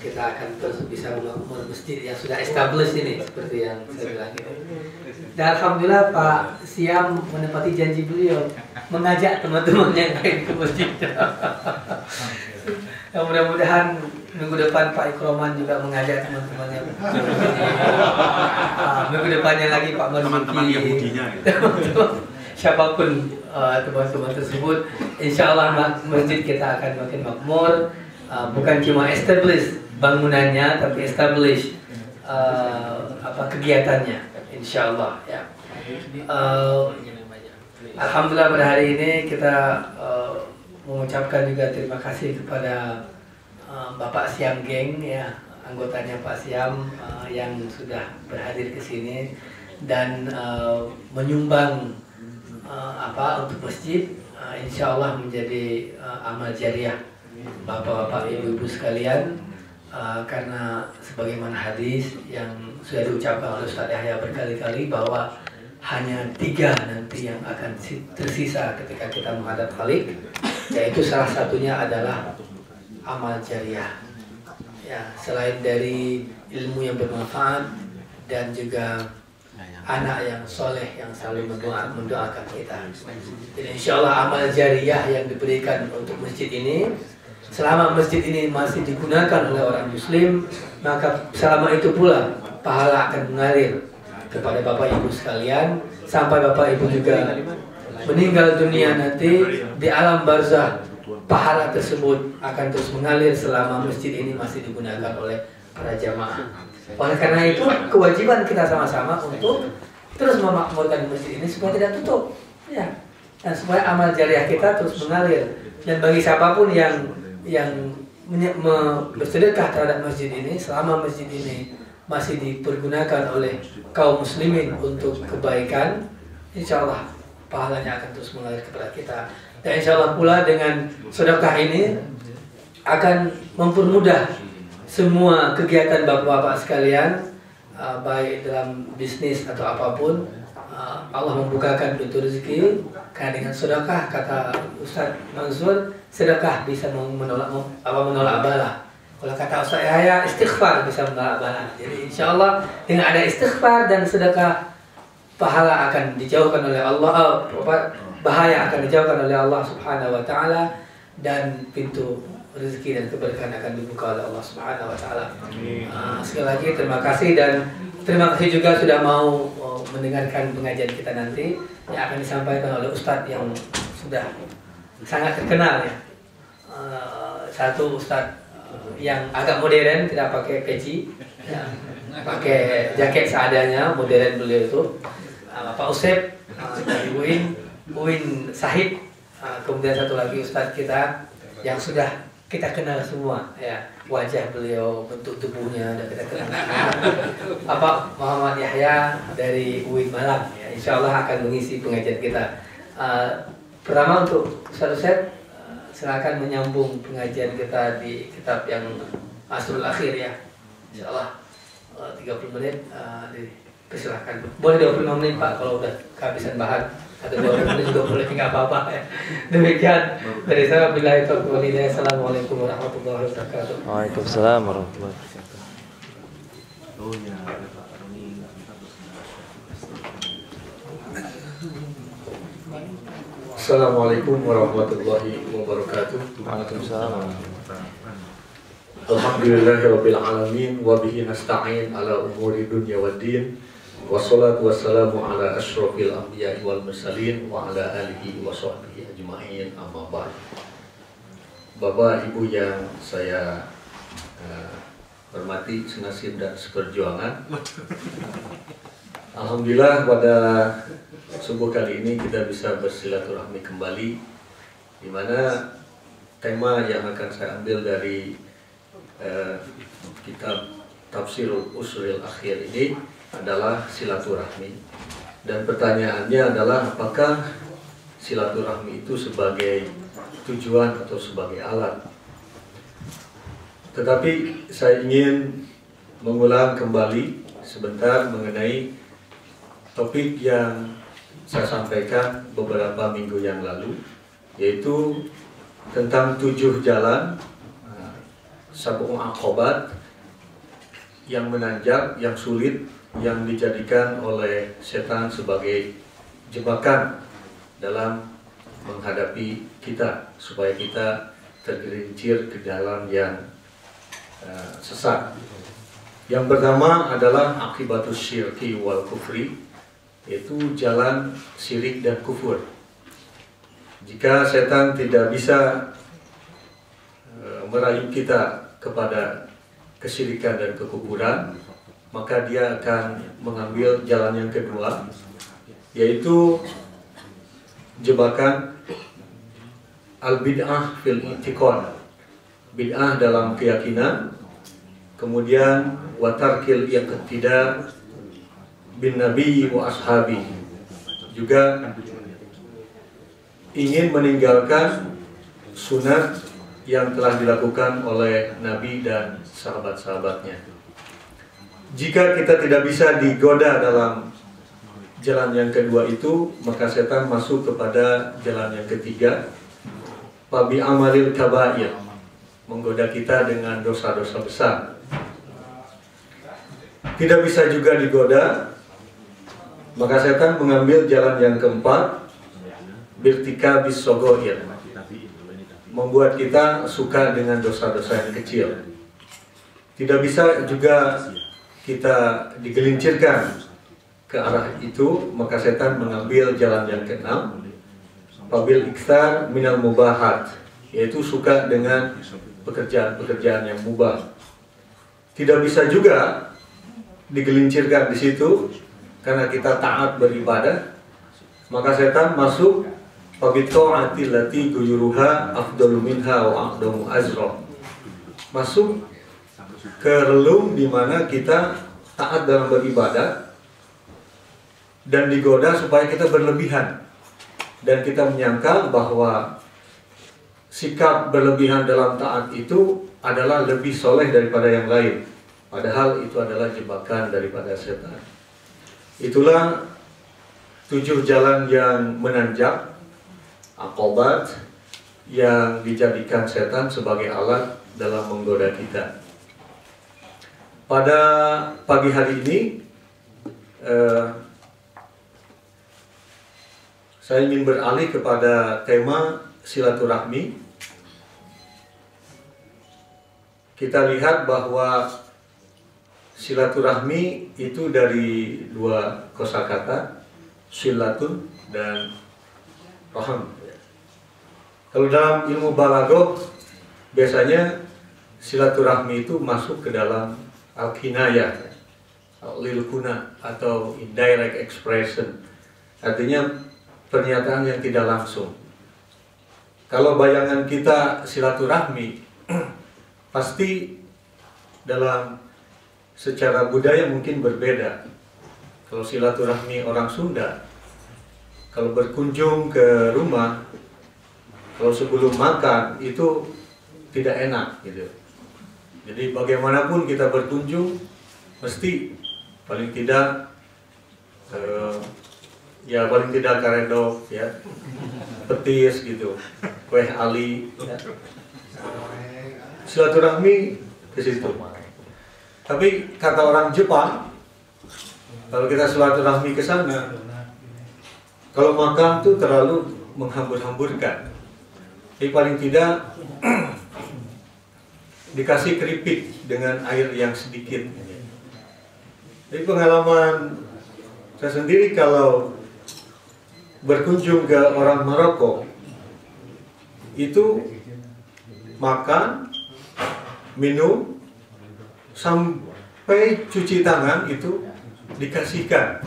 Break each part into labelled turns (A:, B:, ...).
A: kita akan terus bisa membangun masjid yang sudah established ini seperti yang saya bilang ini. Dan alhamdulillah Pak Siam menepati janji beliau mengajak teman-teman yang lain ke masjid. Ya, mudah-mudahan minggu depan Pak Ikroman juga mengajak teman-temannya. Minggu depannya lagi Pak Marzuki. Siapapun teman-teman tersebut, insya Allah masjid kita akan makin makmur. Bukan cuma establish bangunannya, tapi establish kegiatannya, insya Allah ya. Alhamdulillah pada hari ini kita mengucapkan juga terima kasih kepada Bapak Siam Geng ya, anggotanya Pak Siam yang sudah berhadir ke sini dan menyumbang untuk masjid, insya Allah menjadi amal jariah Bapak-bapak, ibu-ibu sekalian, karena sebagaimana hadis yang sudah diucapkan oleh Ustaz Yahya berkali-kali bahwa hanya 3 nanti yang akan tersisa ketika kita menghadap Khalik, yaitu salah satunya adalah amal jariah. Ya, selain dari ilmu yang bermanfaat dan juga anak yang soleh yang selalu mendoakan kita. Jadi insya Allah amal jariah yang diberikan untuk masjid ini, selama masjid ini masih digunakan oleh orang Muslim, maka selama itu pula pahala akan mengalir kepada Bapak Ibu sekalian sampai Bapak Ibu juga meninggal dunia nanti di alam barzah. Pahala tersebut akan terus mengalir selama masjid ini masih digunakan oleh para jamaah. Oleh karena itu kewajiban kita sama-sama untuk terus memakmurkan masjid ini supaya tidak tutup, ya, dan supaya amal jariah kita terus mengalir. Dan bagi siapapun yang bersedekah terhadap masjid ini, selama masjid ini masih dipergunakan oleh kaum muslimin untuk kebaikan, insya Allah pahalanya akan terus mengalir kepada kita. Dan insya Allah pula dengan sedekah ini akan mempermudah semua kegiatan bapak-bapak sekalian, baik dalam bisnis atau apapun. Allah membukakan pintu rezeki, karena dengan sedekah, kata Ustaz Mansur, sedekah bisa menolak bala. Kalau kata Ustaz Yahya, istighfar bisa menolak bala. Jadi insya Allah dengan ada istighfar dan sedekah, pahala akan dijauhkan oleh Allah, bahaya akan dijauhkan oleh Allah Subhanahu wa taala, dan pintu rezeki dan keberkahan akan dibuka oleh Allah Subhanahu wa taala. Sekali lagi terima kasih, dan terima kasih juga sudah mau mendengarkan pengajian kita nanti yang akan disampaikan oleh Ustadz yang sudah sangat terkenal ya. Satu Ustadz yang agak modern, tidak pakai peci, ya, pakai jaket seadanya, modern beliau itu. Pak Usep dari Uin Sahid. Kemudian satu lagi Ustadz kita yang sudah kita kenal semua ya, wajah beliau, bentuk tubuhnya dan kita kenal. Muhammad Yahya dari UIN Malang ya, insya Allah akan mengisi pengajian kita. Pertama untuk Ustaz, silakan menyambung pengajian kita di kitab yang Asrul Akhir ya, insya Allah 30 menit dipersilahkan. Boleh 25 menit Pak kalau udah kehabisan bahan, atau 20 menit juga boleh, tinggal apa-apa ya. Demikian dari saya, billahi taufiq wal hidayah. Assalamualaikum warahmatullahi wabarakatuh.
B: Waalaikumsalam warahmatullahi wabarakatuh.
C: Assalamualaikum warahmatullahi wabarakatuh.
B: Waalaikumsalam.
C: Alhamdulillahirabbil alamin wa bihi nasta'in ala umuri dunya waddin. Wassalatu wassalamu ala asyrafil anbiya'i wal mursalin wa ala alihi wa sahbihi ajma'in, amma ba'd. Bapak Ibu yang saya hormati, senasib dan seperjuangan, alhamdulillah pada subuh kali ini kita bisa bersilaturahmi kembali, di mana tema yang akan saya ambil dari kitab Tafsirul Usril Akhir ini adalah silaturahmi. Dan pertanyaannya adalah, apakah silaturahmi itu sebagai tujuan atau sebagai alat? Tetapi saya ingin mengulang kembali sebentar mengenai topik yang saya sampaikan beberapa minggu yang lalu, yaitu tentang 7 jalan sab'u aqobat yang menanjak, yang sulit, yang dijadikan oleh setan sebagai jebakan dalam menghadapi kita supaya kita tergelincir ke jalan yang sesat. Yang pertama adalah akibatus syirki wal kufri, yaitu jalan syirik dan kufur. Jika setan tidak bisa merayu kita kepada kesyirikan dan kekufuran, maka dia akan mengambil jalan yang kedua, yaitu jebakan al-bid'ah fil i'tiqad, bid'ah dalam keyakinan, kemudian watarkil iqtida bin nabi wa ashabi, juga ingin meninggalkan sunat yang telah dilakukan oleh Nabi dan sahabat-sahabatnya. Jika kita tidak bisa digoda dalam jalan yang kedua itu, maka setan masuk kepada jalan yang ketiga, fabi amalil kabair, menggoda kita dengan dosa-dosa besar. Tidak bisa juga digoda, maka setan mengambil jalan yang keempat, birtika bis sogoir, membuat kita suka dengan dosa-dosa yang kecil. Tidak bisa juga kita digelincirkan ke arah itu, maka setan mengambil jalan yang keenam, fabil iktsar minal mubahat, yaitu suka dengan pekerjaan-pekerjaan yang mubah. Tidak bisa juga digelincirkan di situ karena kita taat beribadah, maka setan masuk fabita'ati lati guyuruha afdalu minha wa aqdamu azra, masuk ke relung di mana kita taat dalam beribadah dan digoda supaya kita berlebihan, dan kita menyangka bahwa sikap berlebihan dalam taat itu adalah lebih soleh daripada yang lain, padahal itu adalah jebakan daripada setan. Itulah 7 jalan yang menanjak, aqobat, yang dijadikan setan sebagai alat dalam menggoda kita. Pada pagi hari ini saya ingin beralih kepada tema silaturahmi. Kita lihat bahwa silaturahmi itu dari 2 kosakata, silatun dan rahim. Kalau dalam ilmu balaghah biasanya silaturahmi itu masuk ke dalam al-kinayah, lil-kuna, atau indirect expression, artinya pernyataan yang tidak langsung. Kalau bayangan kita silaturahmi, pasti dalam secara budaya mungkin berbeda. Kalau silaturahmi orang Sunda, kalau berkunjung ke rumah, kalau sebelum makan itu tidak enak gitu. Jadi bagaimanapun kita berkunjung, mesti paling tidak paling tidak karedok ya, petis gitu, kue ali ya. Silaturahmi ke situ. Tapi kata orang Jepang, kalau kita silaturahmi ke sana, kalau makan tuh terlalu menghambur-hamburkan. Jadi paling tidak dikasih keripik dengan air yang sedikit. Jadi pengalaman saya sendiri kalau berkunjung ke orang Maroko, itu makan, minum, sampai cuci tangan itu dikasihkan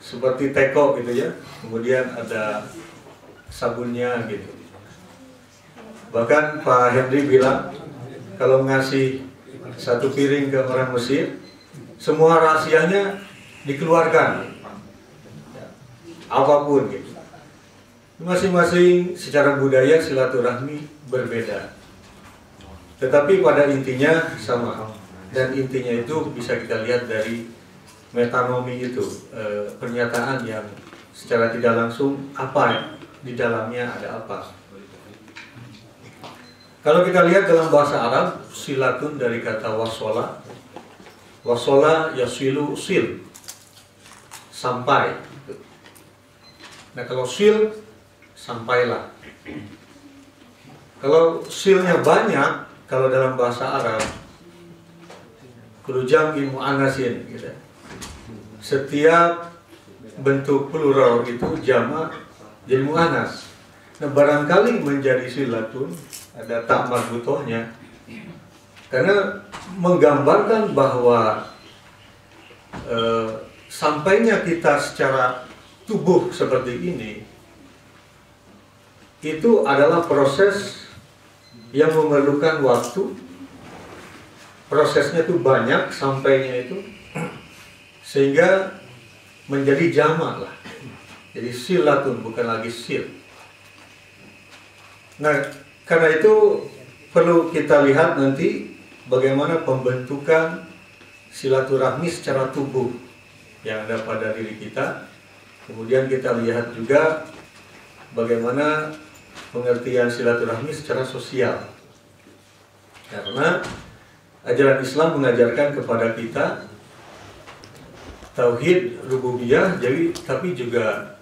C: seperti teko gitu ya, kemudian ada sabunnya gitu. Bahkan Pak Henry bilang kalau ngasih 1 piring ke orang Mesir, semua rahasianya dikeluarkan, apapun gitu. Masing-masing secara budaya silaturahmi berbeda, tetapi pada intinya sama. Dan intinya itu bisa kita lihat dari metanomi itu, pernyataan yang secara tidak langsung apa di dalamnya ada apa. Kalau kita lihat dalam bahasa Arab, silatun dari kata wasola. Wasola yasilu sil, sampai. Nah kalau sil, sampailah. Kalau silnya banyak, kalau dalam bahasa Arab, kulujam mu'anasin, gitu. Setiap bentuk plural itu jamak jadi mu'anas. Nah barangkali menjadi silatun ada tak marbutohnya karena menggambarkan bahwa sampainya kita secara tubuh seperti ini itu adalah proses yang memerlukan waktu. Prosesnya itu banyak sampainya itu, sehingga menjadi jamak lah. Jadi silatun bukan lagi sil. Nah, karena itu perlu kita lihat nanti bagaimana pembentukan silaturahmi secara tubuh yang ada pada diri kita. Kemudian kita lihat juga bagaimana pengertian silaturahmi secara sosial. Karena ajaran Islam mengajarkan kepada kita tauhid rububiyah, jadi tapi juga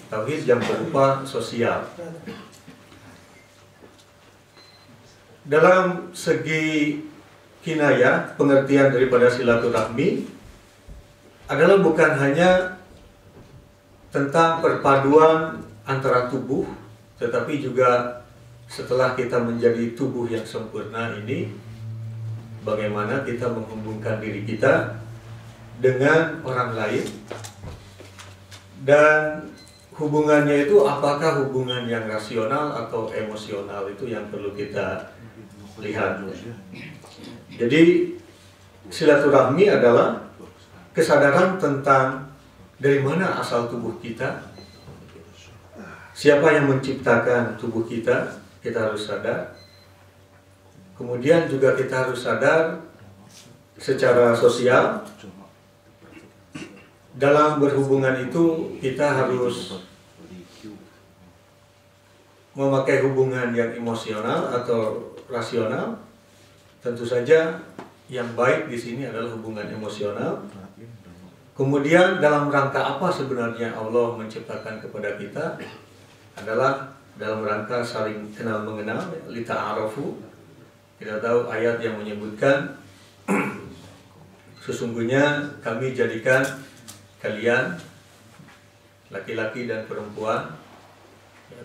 C: tauhid yang berupa sosial. Dalam segi kinayah, pengertian daripada silaturahmi adalah bukan hanya tentang perpaduan antara tubuh, tetapi juga setelah kita menjadi tubuh yang sempurna ini, bagaimana kita menghubungkan diri kita dengan orang lain, dan hubungannya itu apakah hubungan yang rasional atau emosional, itu yang perlu kita lihat. Jadi silaturahmi adalah kesadaran tentang dari mana asal tubuh kita, siapa yang menciptakan tubuh kita harus sadar. Kemudian juga kita harus sadar secara sosial. Dalam berhubungan itu kita harus memakai hubungan yang emosional atau rasional. Tentu saja yang baik di sini adalah hubungan emosional. Kemudian dalam rangka apa sebenarnya Allah menciptakan kepada kita? Adalah dalam rangka saling kenal mengenal, lita'arafu. Kita tahu ayat yang menyebutkan sesungguhnya kami jadikan kalian laki-laki dan perempuan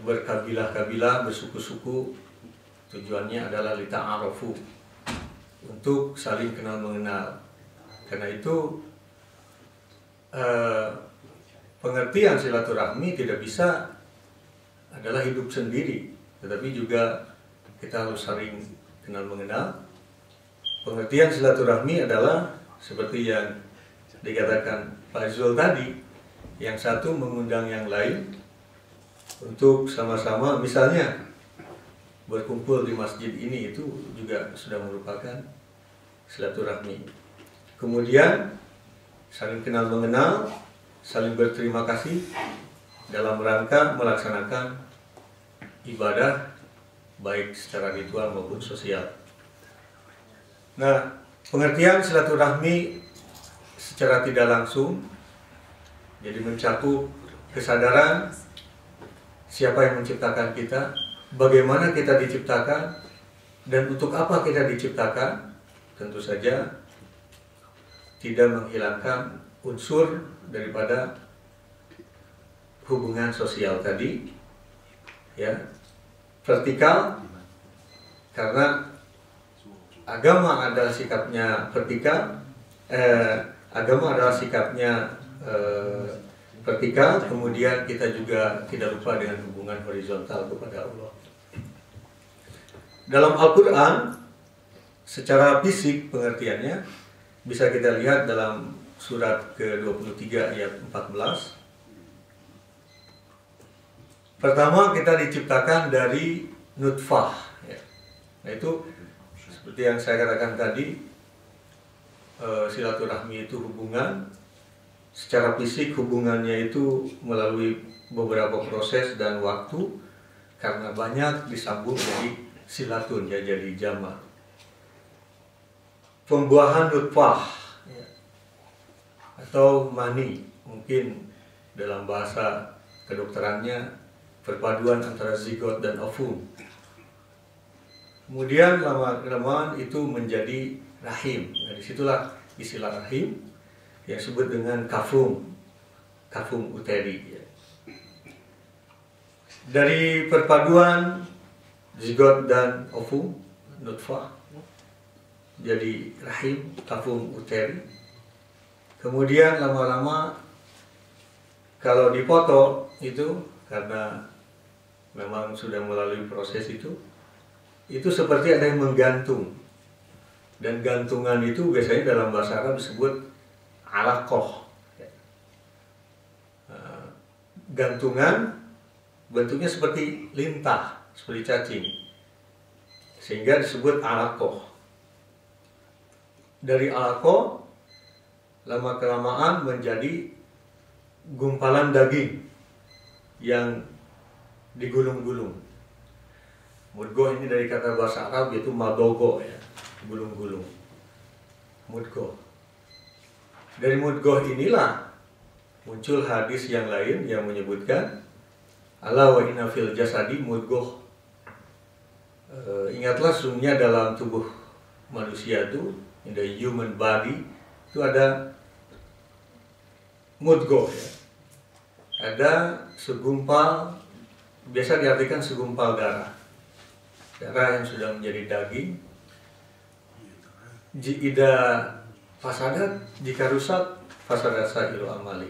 C: berkabilah-kabilah, bersuku-suku. Tujuannya adalah lita'arafu, untuk saling kenal mengenal. Karena itu pengertian silaturahmi tidak bisa adalah hidup sendiri, tetapi juga kita harus saling kenal mengenal. Pengertian silaturahmi adalah seperti yang dikatakan Pak Zul tadi, yang satu mengundang yang lain untuk sama-sama, misalnya berkumpul di masjid ini, itu juga sudah merupakan silaturahmi. Kemudian saling kenal mengenal, saling berterima kasih dalam rangka melaksanakan ibadah baik secara ritual maupun sosial. Nah, pengertian silaturahmi secara tidak langsung jadi mencakup kesadaran siapa yang menciptakan kita, bagaimana kita diciptakan, dan untuk apa kita diciptakan. Tentu saja tidak menghilangkan unsur daripada hubungan sosial tadi, ya, vertikal, karena agama adalah sikapnya vertikal, agama adalah sikapnya vertikal. Kemudian kita juga tidak lupa dengan hubungan horizontal kepada Allah. Dalam Al-Quran, secara fisik pengertiannya bisa kita lihat dalam surat ke-23 ayat 14. Pertama, kita diciptakan dari nutfah, ya. Nah, itu seperti yang saya katakan tadi, silaturahmi itu hubungan. Secara fisik hubungannya itu melalui beberapa proses dan waktu, karena banyak disambung jadi silatun ya, jadi jamak. Pembuahan nutfah ya, atau mani, mungkin dalam bahasa kedokterannya perpaduan antara zigot dan ovum. Kemudian lama-kelamaan itu menjadi rahim. Nah, disitulah istilah rahim yang disebut dengan kafum uteri ya. Dari perpaduan zigot dan ovum, nutfah, jadi rahim, kafum uteri. Kemudian lama-lama kalau dipoto itu, karena memang sudah melalui proses itu seperti ada yang menggantung. Dan gantungan itu biasanya dalam bahasa Arab disebut alaqoh. Gantungan bentuknya seperti lintah, seperti cacing, sehingga disebut alaqoh. Dari alaqoh lama-kelamaan menjadi gumpalan daging yang digulung-gulung. Mudgoh ini dari kata bahasa Arab yaitu madogo ya, gulung-gulung. Mudgoh. Dari mudgoh inilah muncul hadis yang lain yang menyebutkan ala wa inna fil jasadi mudgoh. Ingatlah sesungguhnya dalam tubuh manusia itu, in the human body itu ada mudgoh ya. Ada segumpal, biasa diartikan segumpal darah yang sudah menjadi daging. Jika fasadat, jika rusak, fasadat sa'iru amali.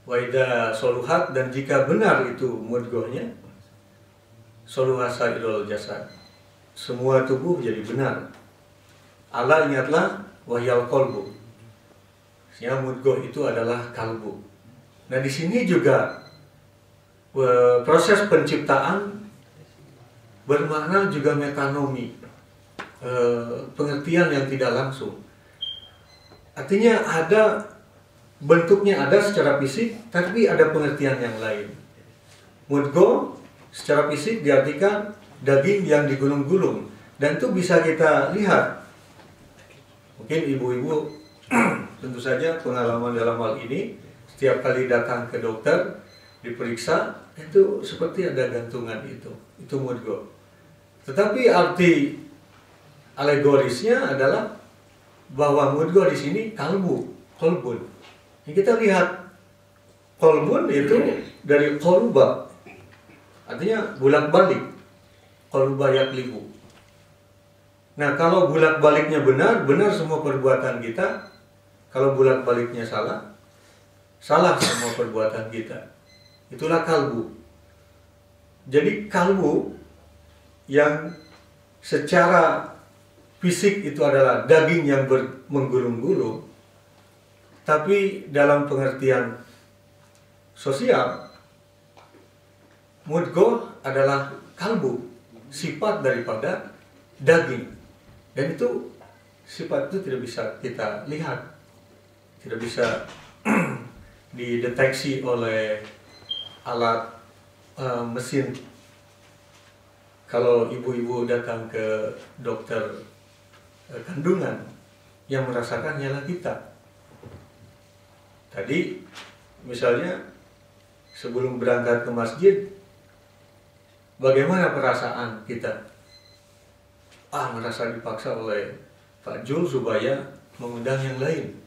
C: Wa idza soluhat, dan jika benar itu mudgohnya, soluhat sa'irul jasad, semua tubuh jadi benar. Allah, ingatlah, wahyal qalbu, sehingga mudgoh itu adalah kalbu. Nah, di sini juga proses penciptaan bermakna juga metanomi, pengertian yang tidak langsung. Artinya ada bentuknya, ada secara fisik, tapi ada pengertian yang lain. Mudgoh secara fisik diartikan daging yang digulung-gulung, dan itu bisa kita lihat. Mungkin ibu-ibu tentu saja pengalaman dalam hal ini, setiap kali datang ke dokter diperiksa itu seperti ada gantungan itu mudgoh. Tetapi arti alegorisnya adalah bahwa mudgoh di sini kolbun. Yang kita lihat kolbun itu dari koluba, artinya bulak-balik, koluba yaklibu. Nah, kalau bulak-baliknya benar semua perbuatan kita. Kalau bulak-baliknya salah semua perbuatan kita. Itulah kalbu. Jadi kalbu yang secara fisik itu adalah daging yang menggulung-gulung, tapi dalam pengertian sosial, mudgoh adalah kalbu, sifat daripada daging. Dan itu sifat itu tidak bisa kita lihat, tidak bisa dideteksi oleh alat mesin. Kalau ibu-ibu datang ke dokter kandungan, yang merasakan ialah kita. Tadi misalnya sebelum berangkat ke masjid, bagaimana perasaan kita? Merasa dipaksa oleh Pak Jul supaya mengundang yang lain.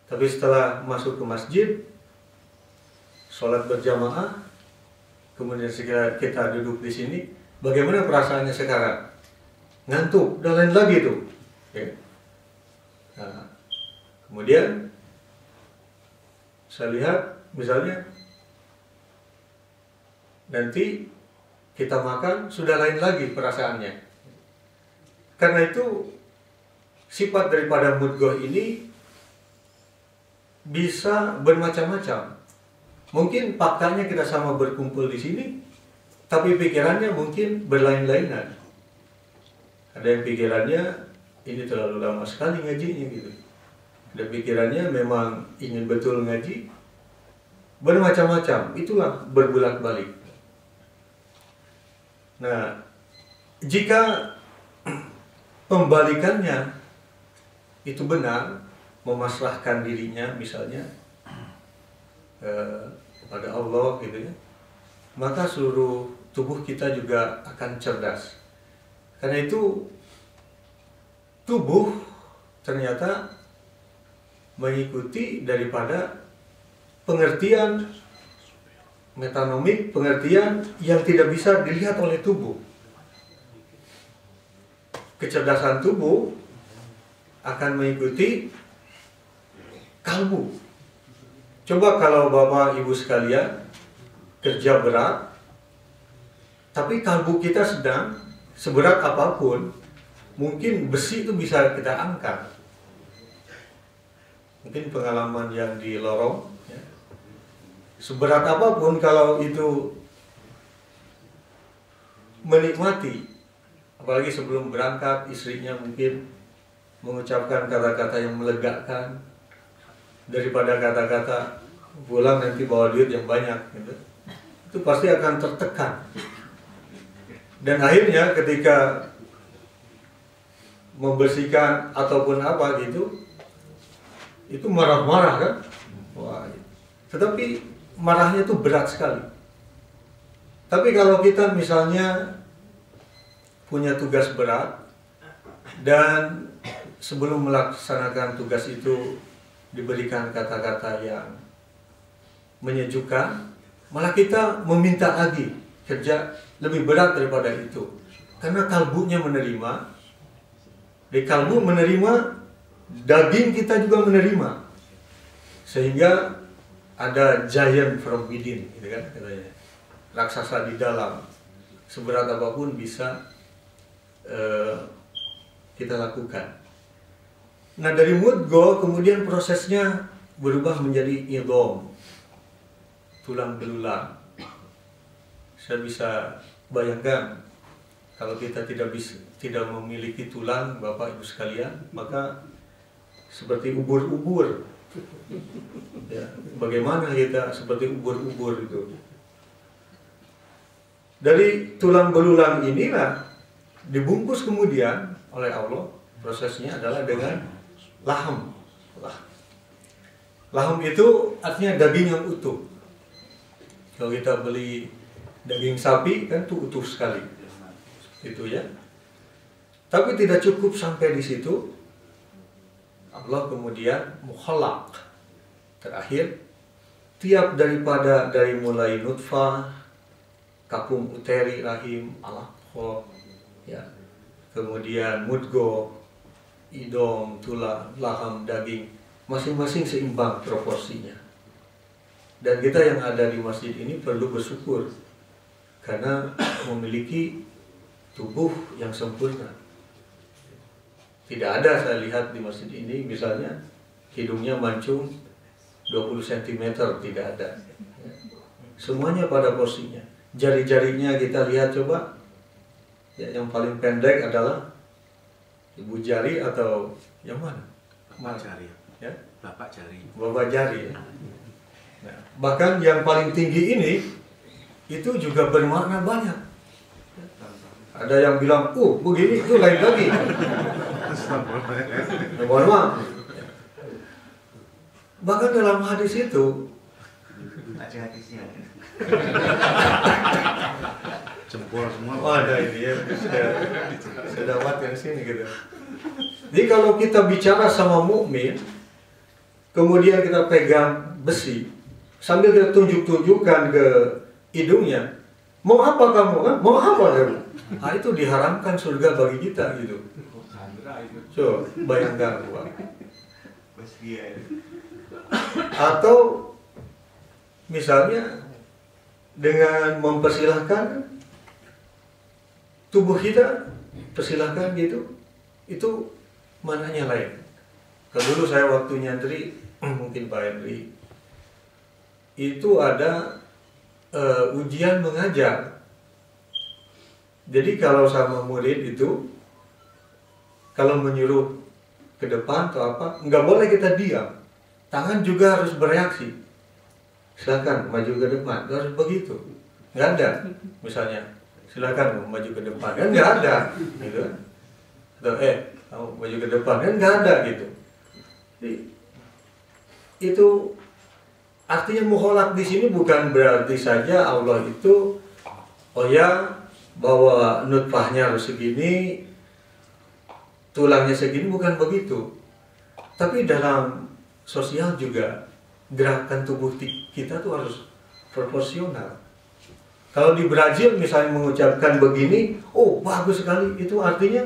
C: Tapi setelah masuk ke masjid, sholat berjamaah, kemudian kita duduk di sini, bagaimana perasaannya sekarang? Ngantuk, dan lain lagi tuh. Okay. Nah, kemudian saya lihat misalnya nanti kita makan sudah lain lagi perasaannya. Karena itu sifat daripada mudgoh ini bisa bermacam-macam. Mungkin faktanya kita sama berkumpul di sini, tapi pikirannya mungkin berlain-lainan. Ada yang pikirannya ini terlalu lama sekali ngajinya gitu. Ada pikirannya memang ingin betul ngaji. Bermacam-macam, itulah berbulak-balik. Nah, jika pembalikannya itu benar, memasrahkan dirinya misalnya kepada Allah gitu ya, maka seluruh tubuh kita juga akan cerdas. Karena itu tubuh ternyata mengikuti daripada pengertian metanomik, pengertian yang tidak bisa dilihat oleh tubuh. Kecerdasan tubuh akan mengikuti kalbu. Coba kalau Bapak Ibu sekalian kerja berat, tapi kalbu kita sedang, seberat apapun, mungkin besi itu bisa kita angkat. Mungkin pengalaman yang di lorong, ya. Seberat apapun kalau itu menikmati, apalagi sebelum berangkat istrinya mungkin mengucapkan kata-kata yang melegakan daripada kata-kata pulang nanti bawa duit yang banyak gitu. Itu pasti akan tertekan. Dan akhirnya ketika membersihkan ataupun apa gitu, itu marah-marah kan. Wah, tetapi marahnya itu berat sekali. Tapi kalau kita misalnya punya tugas berat dan sebelum melaksanakan tugas itu diberikan kata-kata yang menyejukkan, malah kita meminta lagi kerja lebih berat daripada itu. Karena kalbunya menerima, di kalbu menerima, daging kita juga menerima. Sehingga ada giant from within, gitu kan katanya. Raksasa di dalam, seberat apapun bisa kita lakukan. Nah dari mudghah kemudian prosesnya berubah menjadi idham, tulang belulang. Saya bisa bayangkan kalau kita tidak memiliki tulang, Bapak Ibu sekalian, maka seperti ubur-ubur. Ya, bagaimana kita seperti ubur-ubur itu? Dari tulang belulang inilah dibungkus kemudian oleh Allah. Prosesnya adalah dengan laham. Laham itu artinya daging yang utuh. Kalau kita beli daging sapi kan itu utuh sekali, itu ya. Tapi tidak cukup sampai di situ. Allah kemudian mukhallaq. Terakhir, dari mulai nutfah, kapung uteri rahim, alaqah, ya. Kemudian mudghah, idham, tulang, laham, daging, masing-masing seimbang proporsinya. Dan kita yang ada di masjid ini perlu bersyukur karena memiliki tubuh yang sempurna. Tidak ada saya lihat di masjid ini misalnya hidungnya mancung 20 cm, tidak ada. Semuanya pada porsinya. Jari-jarinya kita lihat coba. Ya, yang paling pendek adalah ibu jari atau yang mana?
D: Bapak jari.
C: Ya?
D: Bapak jari.
C: Bapak jari. Ya? Nah, bahkan yang paling tinggi ini itu juga bermakna banyak. Ada yang bilang, begini itu lain lagi. Mohon maaf. Bahkan dalam hadis itu,
D: jempol semua.
C: oh ada ini ya, saya dapatkan sini gitu. Jadi kalau kita bicara sama mukmin, kemudian kita pegang besi, sambil kita tunjuk-tunjukkan ke hidungnya, mau apa kamu kan? Mau apa kamu? Nah, itu diharamkan surga bagi kita gitu. Coba bayangkan Pak. Atau misalnya dengan mempersilahkan tubuh kita, persilahkan gitu, itu mananya lain. Kalau dulu saya waktu nyantri, mungkin Pak Henry, itu ada ujian mengajar. Jadi kalau sama murid itu, kalau menyuruh ke depan atau apa, nggak boleh kita diam. Tangan juga harus bereaksi. Silakan maju ke depan, harus begitu. Nggak ada, misalnya silakan maju ke depan, kan nggak ada gitu kan. Atau kamu maju ke depan, kan nggak ada gitu. Jadi, itu artinya mukhalaf di sini bukan berarti saja Allah itu bahwa nutfahnya harus segini, tulangnya segini, bukan begitu. Tapi dalam sosial juga gerakan tubuh kita tuh harus proporsional. Kalau di Brazil misalnya mengucapkan begini, oh bagus sekali, itu artinya,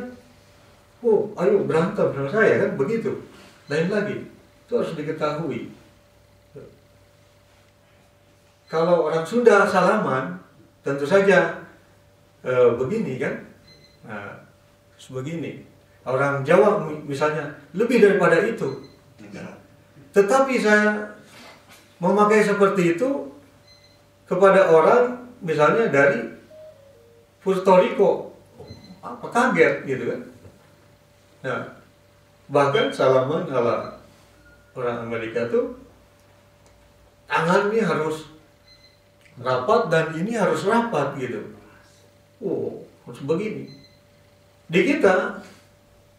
C: oh ayo berantem sama saya, kan begitu. Lain lagi, itu harus diketahui. Kalau orang Sunda salaman, tentu saja begini kan, sebegini. Orang Jawa misalnya lebih daripada itu. Tetapi saya memakai seperti itu kepada orang misalnya dari Puerto Rico, apa kaget gitu kan. Nah, bahkan salaman ala orang Amerika tuh tangan ini harus rapat dan ini harus rapat gitu. Oh, harus begini. Di kita,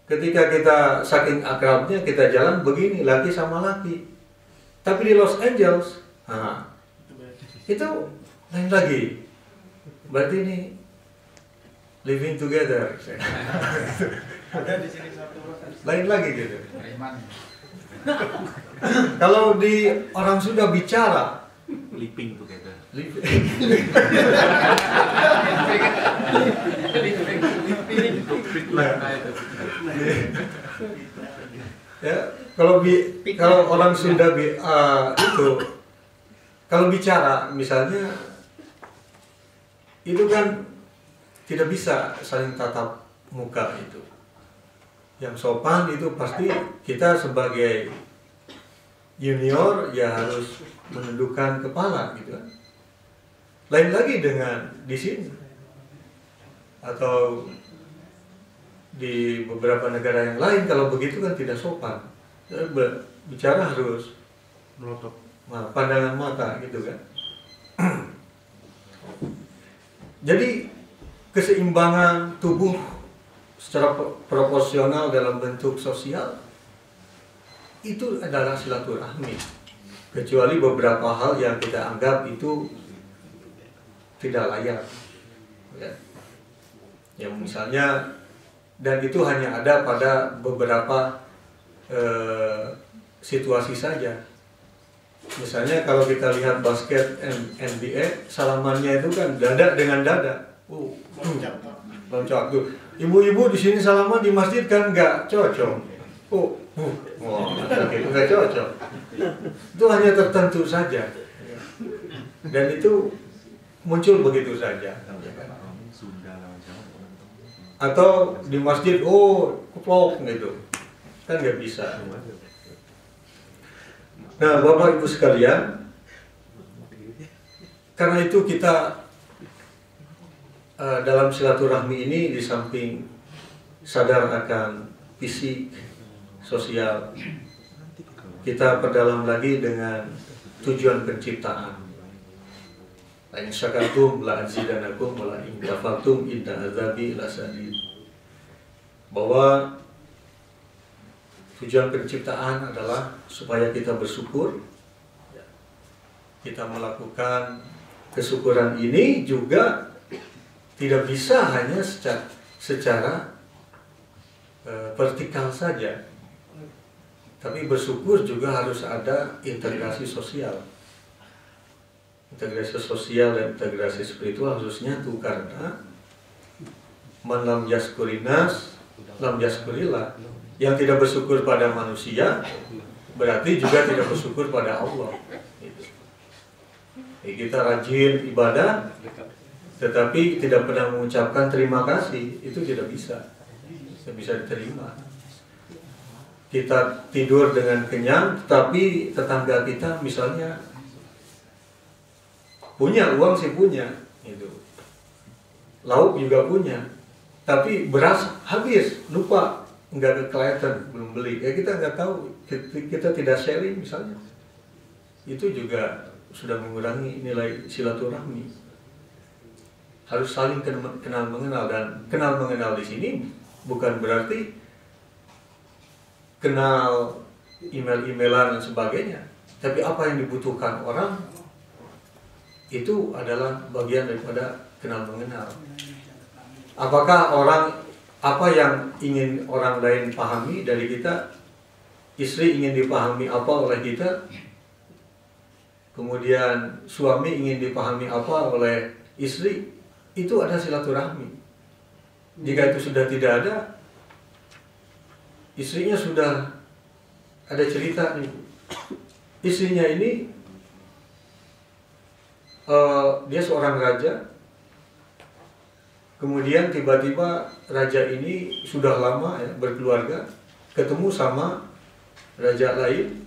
C: ketika kita saking akrabnya kita jalan begini laki sama laki. Tapi di Los Angeles, itu lain lagi. Berarti ini living together.
D: Ada di sini satu
C: Lain lagi gitu. Kalau di orang sudah bicara,
D: living together.
C: Ya, kalau orang Sunda itu kalau bicara misalnya itu kan tidak bisa saling tatap muka itu. Yang sopan itu pasti kita sebagai junior ya harus menundukkan kepala gitu kan. Lain lagi dengan di sini atau di beberapa negara yang lain, kalau begitu kan tidak sopan. Bicara harus melotot, pandangan mata gitu kan. Jadi keseimbangan tubuh secara proporsional dalam bentuk sosial itu adalah silaturahmi. Kecuali beberapa hal yang kita anggap itu tidak layak, ya. Yang misalnya, dan itu hanya ada pada beberapa situasi saja. Misalnya kalau kita lihat basket NBA, salamannya itu kan dada dengan dada. Loncat tuh. Ibu-ibu di sini salaman di masjid kan nggak cocok. Nggak cocok. Itu hanya tertentu saja. Dan itu muncul begitu saja. Atau di masjid, keplok gitu. Kan nggak bisa. Nah, Bapak Ibu sekalian, karena itu kita dalam silaturahmi ini di samping sadar akan fisik, sosial, kita perdalam lagi dengan tujuan penciptaan. La in syakartum la azidanakum wa la in kafartum inna azabi lasadid. Bahwa tujuan penciptaan adalah supaya kita bersyukur. Kita melakukan kesyukuran ini juga tidak bisa hanya secara vertikal saja. Tapi bersyukur juga harus ada integrasi sosial. Integrasi sosial dan integrasi spiritual harus nyatu, karena man lam yaskurinas lam yaskurillah. Yang tidak bersyukur pada manusia berarti juga tidak bersyukur pada Allah. Jadi kita rajin ibadah tetapi tidak pernah mengucapkan terima kasih, itu tidak bisa diterima. Kita tidur dengan kenyang tapi tetangga kita misalnya punya uang, sih punya itu, lauk juga punya, tapi beras habis, lupa, nggak kelihatan, belum beli, ya kita nggak tahu, kita tidak sharing misalnya, itu juga sudah mengurangi nilai silaturahmi. harus saling kenal mengenal, dan kenal mengenal di sini bukan berarti kenal email-emailan dan sebagainya, tapi apa yang dibutuhkan orang itu adalah bagian daripada kenal mengenal. Apakah apa yang ingin orang lain pahami dari kita, istri ingin dipahami apa oleh kita, kemudian suami ingin dipahami apa oleh istri, itu ada silaturahmi. Jika itu sudah tidak ada, istrinya sudah ada cerita nih, istrinya ini dia seorang raja, kemudian tiba-tiba raja ini sudah lama ya, berkeluarga, ketemu sama raja lain,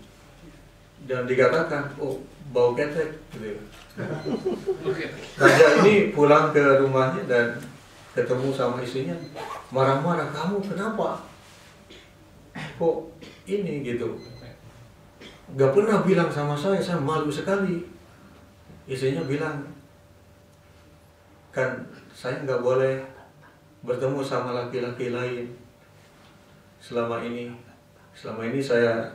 C: dan dikatakan, oh bau ketek gitu. Raja ini pulang ke rumahnya dan ketemu sama istrinya, marah-marah, kamu kenapa? Kok ini gitu? Gak pernah bilang sama saya malu sekali. Istrinya bilang, kan saya nggak boleh bertemu sama laki-laki lain selama ini saya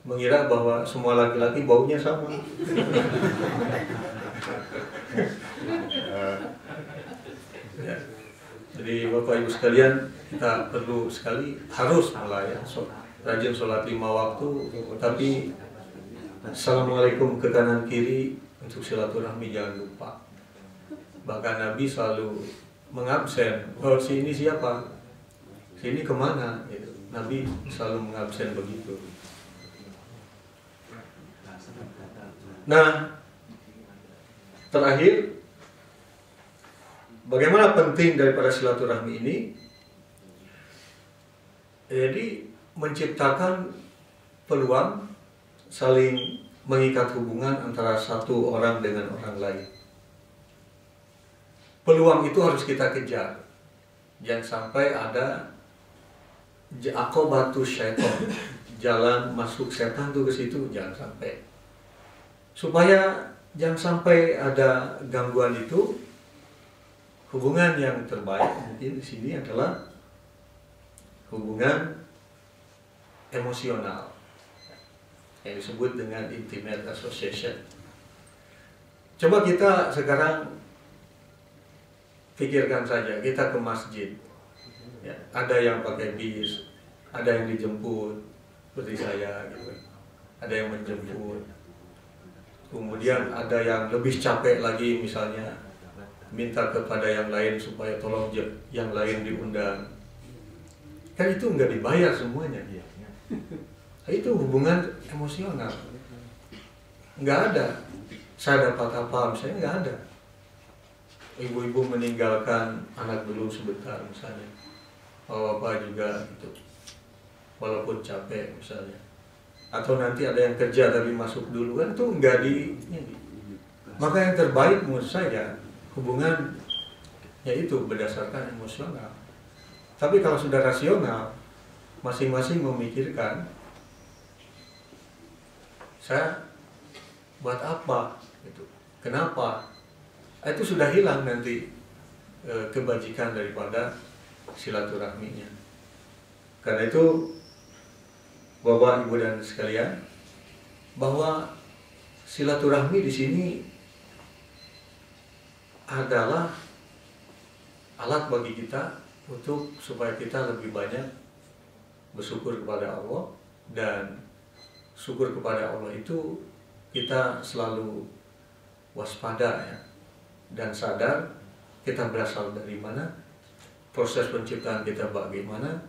C: mengira bahwa semua laki-laki baunya sama. Ya. Jadi Bapak Ibu sekalian, kita perlu sekali harus mulai rajin sholat 5 waktu, tapi assalamualaikum ke kanan kiri untuk silaturahmi jangan lupa. Bahkan Nabi selalu mengabsen, oh si ini siapa? Si ini kemana? Gitu. Nabi selalu mengabsen begitu. Nah, terakhir, bagaimana penting daripada silaturahmi ini? Jadi menciptakan peluang saling mengikat hubungan antara satu orang dengan orang lain. Peluang itu harus kita kejar. Jangan sampai ada aqobatus syaitan, jalan masuk setan tuh ke situ, jangan sampai. Supaya jangan sampai ada gangguan itu, hubungan yang terbaik mungkin di sini adalah hubungan emosional yang disebut dengan intimate association. Coba kita sekarang pikirkan saja, kita ke masjid, ya, ada yang pakai bis, ada yang dijemput, seperti saya, gitu. Ada yang menjemput, kemudian ada yang lebih capek lagi, misalnya minta kepada yang lain supaya tolong yang lain diundang. Kan itu nggak dibayar semuanya. Itu hubungan emosional. Nggak ada saya dapat apa, misalnya nggak ada. Ibu-ibu meninggalkan anak dulu sebentar misalnya, bapak juga gitu, walaupun capek misalnya. Atau nanti ada yang kerja tapi masuk dulu, kan itu nggak di ini. Maka yang terbaik menurut saya hubungan yaitu berdasarkan emosional. Tapi kalau sudah rasional, masing-masing memikirkan saya buat apa gitu, kenapa, itu sudah hilang nanti kebajikan daripada silaturahminya. Karena itu Bapak Ibu dan sekalian, bahwa silaturahmi di sini adalah alat bagi kita untuk supaya kita lebih banyak bersyukur kepada Allah, dan syukur kepada Allah itu kita selalu waspada ya, dan sadar kita berasal dari mana, proses penciptaan kita bagaimana,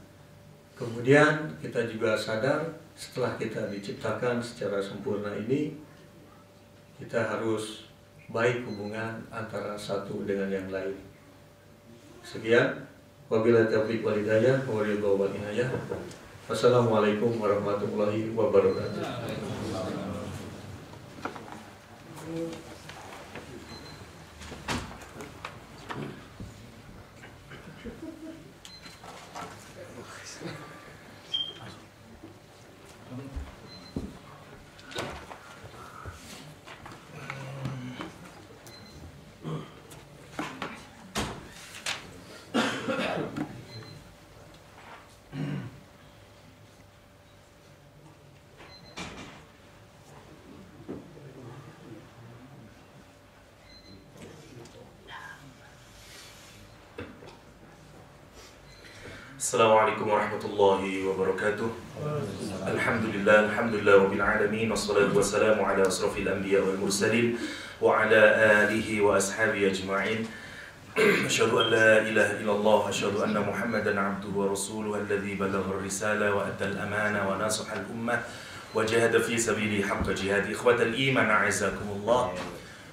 C: kemudian kita juga sadar setelah kita diciptakan secara sempurna ini, kita harus baik hubungan antara satu dengan yang lain. Sekian, wabillahi taufiq wal hidayah, wa ridho wal inayah. Wassalamualaikum warahmatullahi wabarakatuh.
D: Assalamualaikum warahmatullahi wabarakatuh. Alhamdulillah rabbil alamin, wassalatu wassalamu ala asrafil anbiya wal mursalin wa ala alihi wa ashabihi ajma'in. Asyhadu an la ilaha illallah wa asyhadu anna Muhammadan abduhu wa rasuluhu alladzi balagha ar-risala wa adda al-amana wa nasaha al-ummah wa jahada fi sabilihi haqqa jihadi. Ikhwatal iman, a'azzakumullah.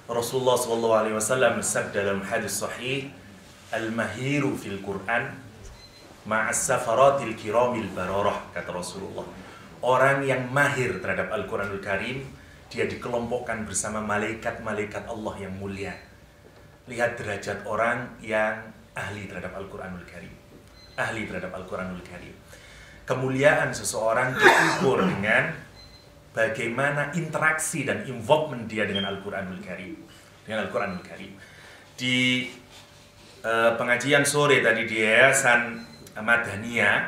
D: Rasulullah sallallahu alaihi wasallam bersabda dalam hadis sahih, al-mahiru fil Qur'an ma'as safaratil kiramil bararah, kata Rasulullah. Orang yang mahir terhadap Al-Quranul Karim, dia dikelompokkan bersama malaikat-malaikat Allah yang mulia. Lihat derajat orang yang ahli terhadap Al-Quranul Karim. Ahli terhadap Al-Quranul Karim. Kemuliaan seseorang diukur dengan bagaimana interaksi dan involvement dia dengan Al-Quranul Karim. Dengan Al-Quranul Karim. Di pengajian sore tadi di Yayasan Madaniyah,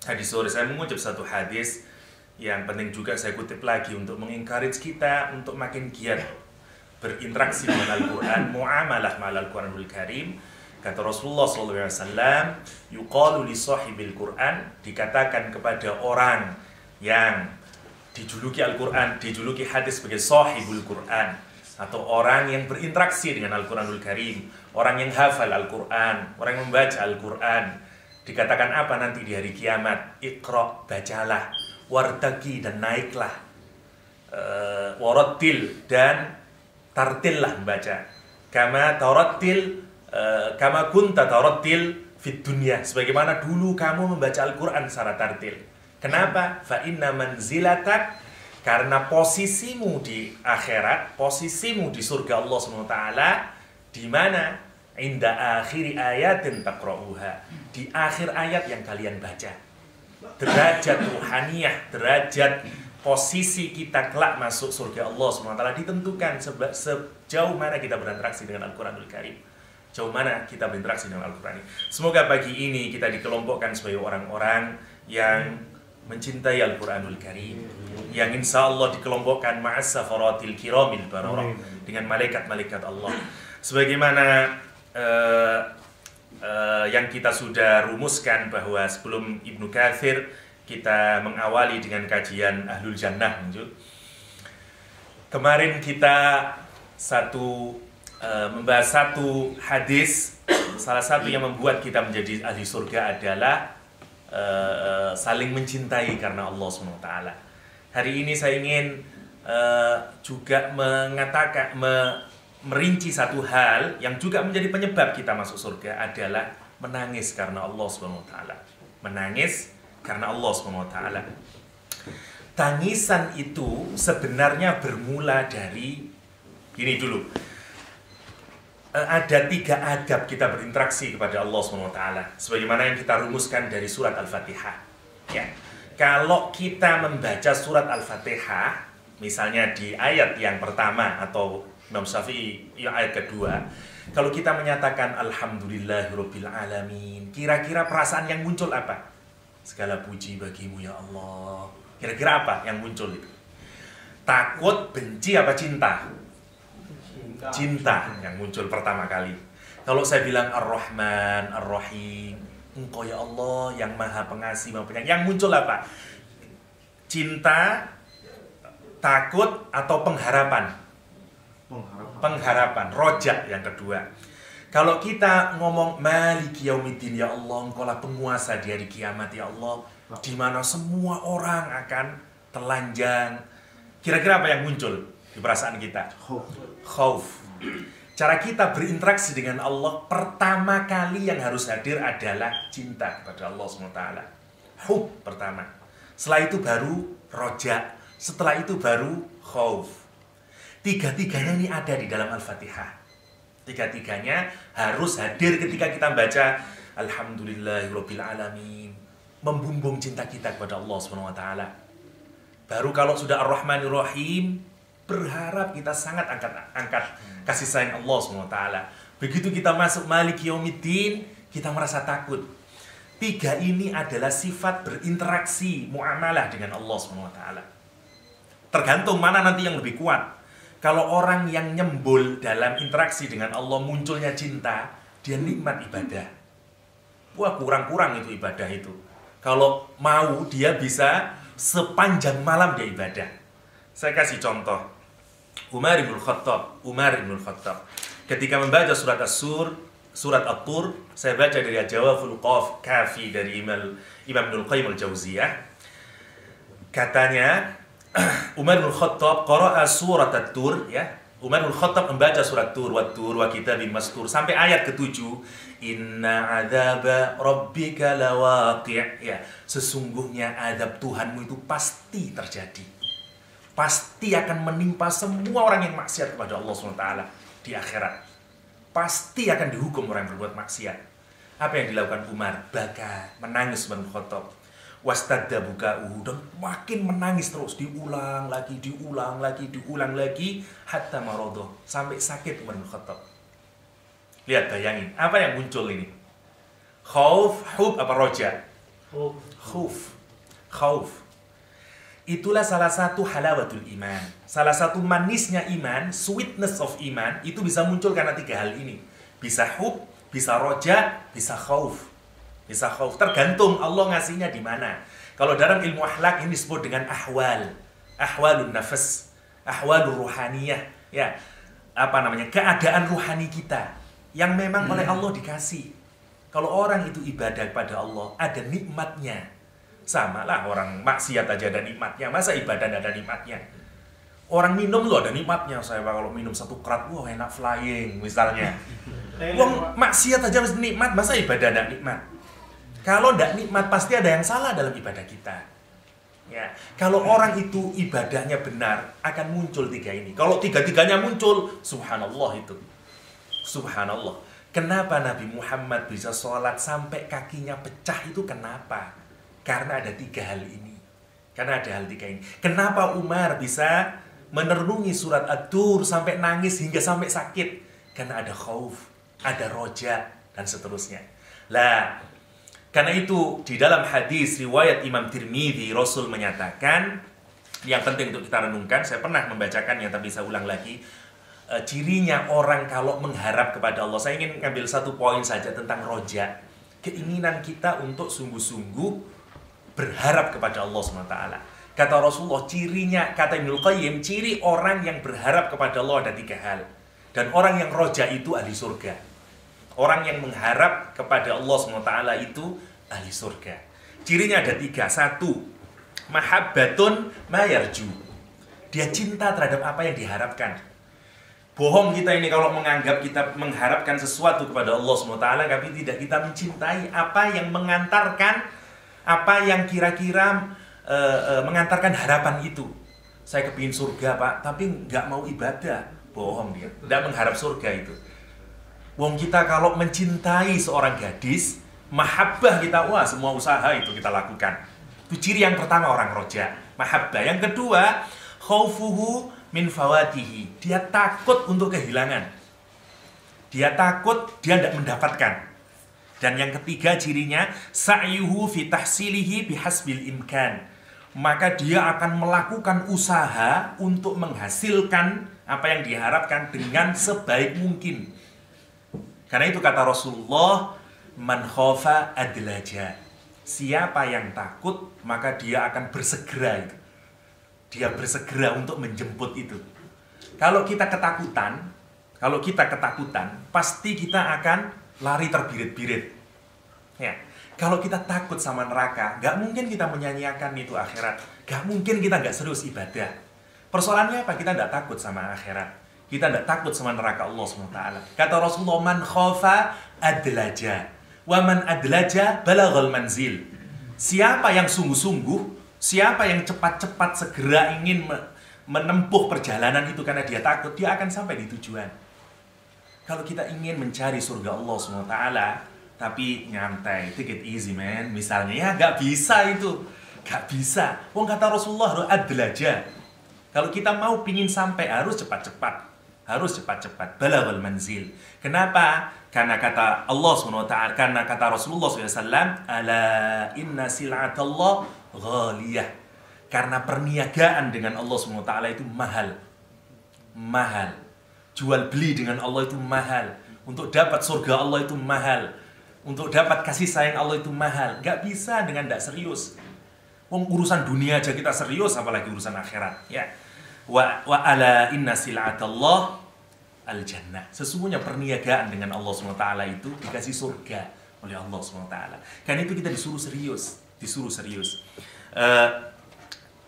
D: tadi sore saya mengucap satu hadis yang penting juga saya kutip lagi untuk mengencourage kita untuk makin giat berinteraksi dengan Al-Quran, muamalah ma'al Al-Quranul Karim. Kata Rasulullah SAW, yuqalu li sahibil Quran, dikatakan kepada orang yang dijuluki Al-Quran, dijuluki hadis sebagai sahibul Quran, atau orang yang berinteraksi dengan Al-Quranul Karim, orang yang hafal Al-Quran, orang yang membaca Al-Quran. Dikatakan apa nanti di hari kiamat? Iqra, bacalah, wartaqi, dan naiklah, warattil, dan tartillah membaca, kama tarattil, kama kunta tarattil fid dunya, sebagaimana dulu kamu membaca Al-Quran secara tartil. Kenapa? Fa inna manzilatak, karena posisimu di akhirat, posisimu di surga Allah SWT, di mana? Inda akhiri ayatin taqra'uha, di akhir ayat yang kalian baca. Derajat ruhaniyah, derajat posisi kita kelak masuk surga Allah SWT ditentukan sejauh mana kita berinteraksi dengan Al-Quranul Karim. Sejauh mana kita berinteraksi dengan Al-Quran. Semoga pagi ini kita dikelompokkan sebagai orang-orang yang mencintai Al-Quranul Karim, yang insya Allah dikelompokkan ma'as safaratil kiramil bararah, dengan malaikat-malaikat Allah. Sebagaimana yang kita sudah rumuskan bahwa sebelum Ibnu Katsir kita mengawali dengan kajian Ahlul Jannah. Kemarin kita membahas satu hadis. Salah satu yang membuat kita menjadi ahli surga adalah saling mencintai karena Allah SWT. Hari ini saya ingin juga merinci satu hal yang juga menjadi penyebab kita masuk surga, adalah menangis karena Allah SWT. Menangis karena Allah SWT. Tangisan itu sebenarnya bermula dari gini dulu. Ada 3 adab kita berinteraksi kepada Allah SWT, sebagaimana yang kita rumuskan dari surat Al-Fatihah. Ya. Kalau kita membaca surat Al-Fatihah, misalnya di ayat yang pertama atau Imam Syafi'i yang ayat kedua, kalau kita menyatakan Alhamdulillahirabbil alamin, kira-kira perasaan yang muncul apa? Segala puji bagimu ya Allah. Kira-kira apa yang muncul itu? Takut, benci, apa cinta? Cinta yang muncul pertama kali. Kalau saya bilang Ar-Rahman, Ar-Rahim, Engkau ya Allah yang Maha Pengasih, Maha Penyayang, yang muncul apa? Cinta, takut, atau pengharapan? Pengharapan, rojak yang kedua. Kalau kita ngomong Maliki Yaumiddin, ya Allah, Engkau lah penguasa di hari kiamat ya Allah, di mana semua orang akan telanjang. Kira-kira apa yang muncul di perasaan kita? Khauf. Cara kita berinteraksi dengan Allah pertama kali yang harus hadir adalah cinta kepada Allah SWT. Hub pertama. Setelah itu baru rojak. Setelah itu baru khauf. Tiga-tiganya ini ada di dalam Al-Fatihah. Tiga-tiganya harus hadir ketika kita baca Alhamdulillahirabbil alamin, membumbung cinta kita kepada Allah SWT. Baru kalau sudah Ar-Rahmanir Rahim, berharap kita sangat angkat kasih sayang Allah SWT. Begitu kita masuk Maliki Yaumiddin, kita merasa takut. 3 ini adalah sifat berinteraksi, muamalah dengan Allah SWT. Tergantung mana nanti yang lebih kuat. Kalau orang yang nyembul dalam interaksi dengan Allah munculnya cinta, dia nikmat ibadah. Wah, kurang-kurang itu ibadah itu. Kalau mau dia bisa sepanjang malam dia ibadah. Saya kasih contoh. Umar ibn Khattab ketika membaca surat surat At-Tur, saya baca dari Jawahirul Kafi dari Imam Ibnul Qayyim al-Jauziyah. Katanya Umar bin Khattab qara'a surat At-Tur, ya. Umar bin Khattab membaca surat Tur wa kitabim mastur sampai ayat ke-7. Inna adzaba rabbika lawaqi', ya. Sesungguhnya azab Tuhanmu itu pasti terjadi. Pasti akan menimpa semua orang yang maksiat kepada Allah SWT di akhirat. Pasti akan dihukum orang yang berbuat maksiat. Apa yang dilakukan Umar? Baka, menangis Umar bin Khattab. Wastadda buka'uhu, dan makin menangis terus, diulang lagi, hatta marodoh, sampai sakit Umar bin Khattab. Lihat, bayangin, apa yang muncul ini? Khauf, hub, apa roja? Khauf. Itulah salah satu halawatul iman. Salah satu manisnya iman, sweetness of iman, itu bisa muncul karena 3 hal ini. Bisa hub, bisa roja, bisa khauf. Bisa khauf. Tergantung Allah ngasihnya di mana. Kalau dalam ilmu akhlak ini disebut dengan ahwalun nafas, ahwalur ruhaniyah, ya. Apa namanya? Keadaan ruhani kita yang memang oleh Allah dikasih. Kalau orang itu ibadah kepada Allah, ada nikmatnya. Sama lah orang maksiat aja ada nikmatnya. Masa ibadah ada nikmatnya? Orang minum loh ada nikmatnya. Saya kalau minum 1 kerat, wah enak flying misalnya. Wong maksiat aja nikmat, masa ibadah ada nikmat? Kalau tidak nikmat pasti ada yang salah dalam ibadah kita. Ya, kalau orang itu ibadahnya benar akan muncul 3 ini. Kalau 3-3-nya muncul, subhanallah itu. Subhanallah. Kenapa Nabi Muhammad bisa sholat sampai kakinya pecah itu kenapa? Karena ada 3 hal ini. Karena ada hal 3 ini. Kenapa Umar bisa merenungi surat Ad-Dur sampai nangis hingga sampai sakit? Karena ada khauf, ada roja, dan seterusnya. Lah, karena itu di dalam hadis riwayat Imam Tirmidzi, Rasul menyatakan, yang penting untuk kita renungkan, saya pernah membacakannya tapi saya ulang lagi. Cirinya orang kalau mengharap kepada Allah. Saya ingin ngambil 1 poin saja tentang roja. Keinginan kita untuk sungguh-sungguh berharap kepada Allah SWT. Kata Rasulullah, cirinya, kata Ibnul Qayyim, ciri orang yang berharap kepada Allah ada 3 hal. Dan orang yang roja itu ahli surga. Orang yang mengharap kepada Allah SWT itu ahli surga. Cirinya ada 3. 1, mahabbatun mayarju. Dia cinta terhadap apa yang diharapkan. Bohong kita ini kalau menganggap kita mengharapkan sesuatu kepada Allah SWT, tapi tidak kita mencintai apa yang mengantarkan, apa yang kira-kira mengantarkan harapan itu. Saya kepingin surga Pak, tapi nggak mau ibadah. Bohong dia, tidak mengharap surga itu. Wong kita kalau mencintai seorang gadis, mahabbah kita, wah semua usaha itu kita lakukan. Itu ciri yang pertama orang roja, mahabbah. Yang kedua, khaufuhu min fawatihi. Dia takut untuk kehilangan. Dia takut dia tidak mendapatkan. Dan yang ketiga cirinya, sa'yuhu fi tahsilihi bihasbil imkan. Maka dia akan melakukan usaha untuk menghasilkan apa yang diharapkan dengan sebaik mungkin. Karena itu kata Rasulullah, man khafa adlaja. Siapa yang takut, maka dia akan bersegera itu. Dia bersegera untuk menjemput itu. Kalau kita ketakutan, pasti kita akan lari terbirit-birit. Ya, kalau kita takut sama neraka, gak mungkin kita menyanyiakan itu akhirat. Gak mungkin kita gak serius ibadah. Persoalannya apa? Kita gak takut sama akhirat. Kita gak takut sama neraka Allah SWT. Kata Rasulullah, man khafa adlaja. Wa man adlaja balaghal manzil. Siapa yang sungguh-sungguh, siapa yang cepat-cepat segera ingin menempuh perjalanan itu karena dia takut, dia akan sampai di tujuan. Kalau kita ingin mencari surga Allah SWT, tapi nyantai, take it easy man, misalnya, ya gak bisa itu. Gak bisa. Wong kata Rasulullah, adlaja. Kalau kita mau pingin sampai, harus cepat-cepat. Harus cepat-cepat. Balaghal manzil. Kenapa? Karena kata Allah SWT, karena kata Rasulullah SAW, ala inna sil'atallah ghaliyah. Karena perniagaan dengan Allah SWT itu mahal. Mahal. Jual beli dengan Allah itu mahal. Untuk dapat surga Allah itu mahal. Untuk dapat kasih sayang Allah itu mahal. Nggak bisa dengan tidak serius. Wong urusan dunia aja kita serius, apalagi urusan akhirat. Ya. Wa ala inna sil'atallah al-jannah. Sesungguhnya perniagaan dengan Allah SWT itu dikasih surga oleh Allah SWT. Karena itu kita disuruh serius.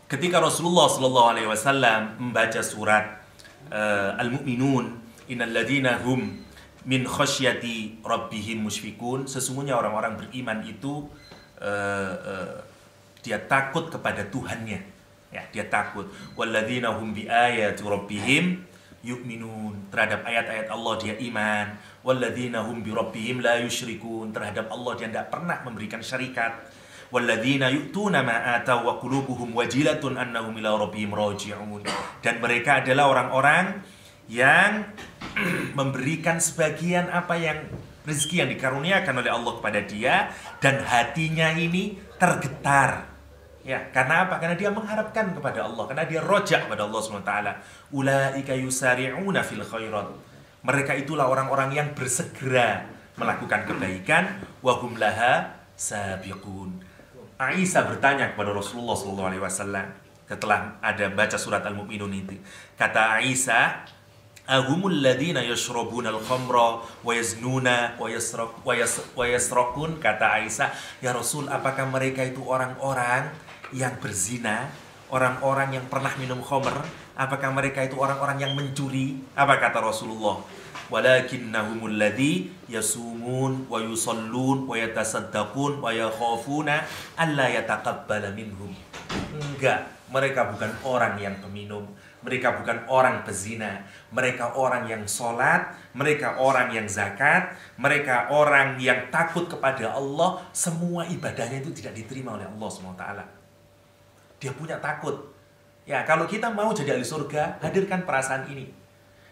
D: Ketika Rasulullah SAW membaca surat Al-Mu'minun, innal ladzina hum min khasyati rabbihim musyfikun, sesungguhnya orang-orang beriman itu dia takut kepada Tuhannya, ya, dia takut. Walladzina hum bi ayati rabbihim yu'minun, terhadap ayat-ayat Allah dia iman. Walladzina hum bi rabbihim la yusyrikun, terhadap Allah dia tidak pernah memberikan syarikat. Walladzina yu'tuna ma ataw wa qulubuhum wajilatun annahum ila rabbihim raji'un, dan mereka adalah orang-orang yang memberikan sebagian apa yang rezeki yang dikaruniakan oleh Allah kepada dia, dan hatinya ini tergetar. Ya, karena apa? Karena dia mengharapkan kepada Allah, karena dia rojak pada Allah SWT. Ulaika yusari'una fil khairat. Mereka itulah orang-orang yang bersegera melakukan kebaikan, wa hum laha sabiqun. Aisyah bertanya kepada Rasulullah SAW setelah ada baca surat Al-Mu'minun itu. Kata Aisyah, ahumul ladina yashrabuna al-khamra wa yaznuna wa yasraqun. Kata Aisyah, ya Rasul, apakah mereka itu orang-orang yang berzina, orang-orang yang pernah minum khamr? Apakah mereka itu orang-orang yang mencuri? Apa kata Rasulullah? Walakinnahumul ladzi yasumun wa yusallun wa yatasaddaqun wa yakhafuna alla yataqabbala minhum. Enggak, mereka bukan orang yang peminum, mereka bukan orang pezina, mereka orang yang sholat, mereka orang yang zakat, mereka orang yang takut kepada Allah. Semua ibadahnya itu tidak diterima oleh Allah SWT. Dia punya takut. Ya, kalau kita mau jadi ahli surga, hadirkan perasaan ini.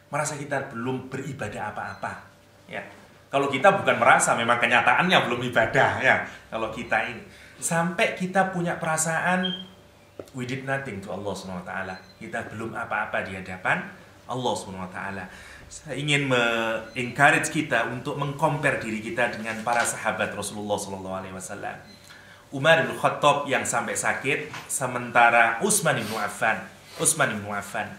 D: Merasa kita belum beribadah apa-apa. Ya, kalau kita bukan merasa, memang kenyataannya belum ibadah. Ya, kalau kita ini sampai kita punya perasaan we did nothing to Allah SWT. Kita belum apa-apa di hadapan Allah SWT. Saya ingin encourage kita untuk mengcompare diri kita dengan para sahabat Rasulullah SAW. Umar bin Khattab yang sampai sakit, sementara Utsman bin Affan.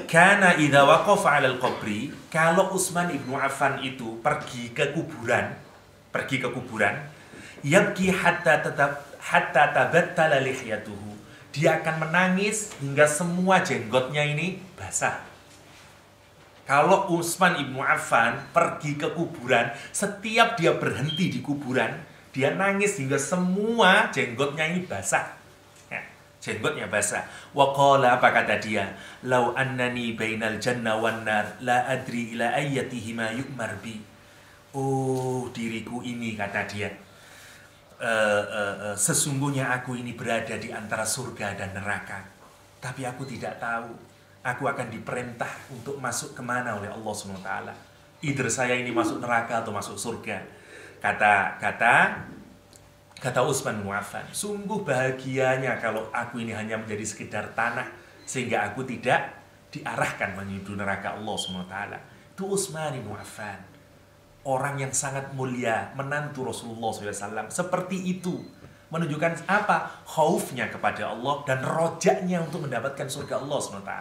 D: Karena idza waqafa 'alal qabri, kalau Utsman bin Affan itu pergi ke kuburan, yabki hatta tabattala lihyatuhu. Dia akan menangis hingga semua jenggotnya ini basah. Kalau Utsman bin Affan pergi ke kuburan, setiap dia berhenti di kuburan, dia nangis hingga semua jenggotnya ini basah. Jenggotnya basah. Wa qala, apa kata dia? Lau annani bainal jannah wan nar la adri ila ayyatihima yu'mar bi. Oh, diriku ini, kata dia, sesungguhnya aku ini berada di antara surga dan neraka, tapi aku tidak tahu aku akan diperintah untuk masuk kemana oleh Allah SWT. Either saya ini masuk neraka atau masuk surga. Kata Utsman bin Affan, sungguh bahagianya kalau aku ini hanya menjadi sekedar tanah, sehingga aku tidak diarahkan menuju neraka Allah SWT. Itu Utsman bin Affan, orang yang sangat mulia, menantu Rasulullah SAW. Seperti itu, menunjukkan apa? Khaufnya kepada Allah dan rojaknya untuk mendapatkan surga Allah SWT.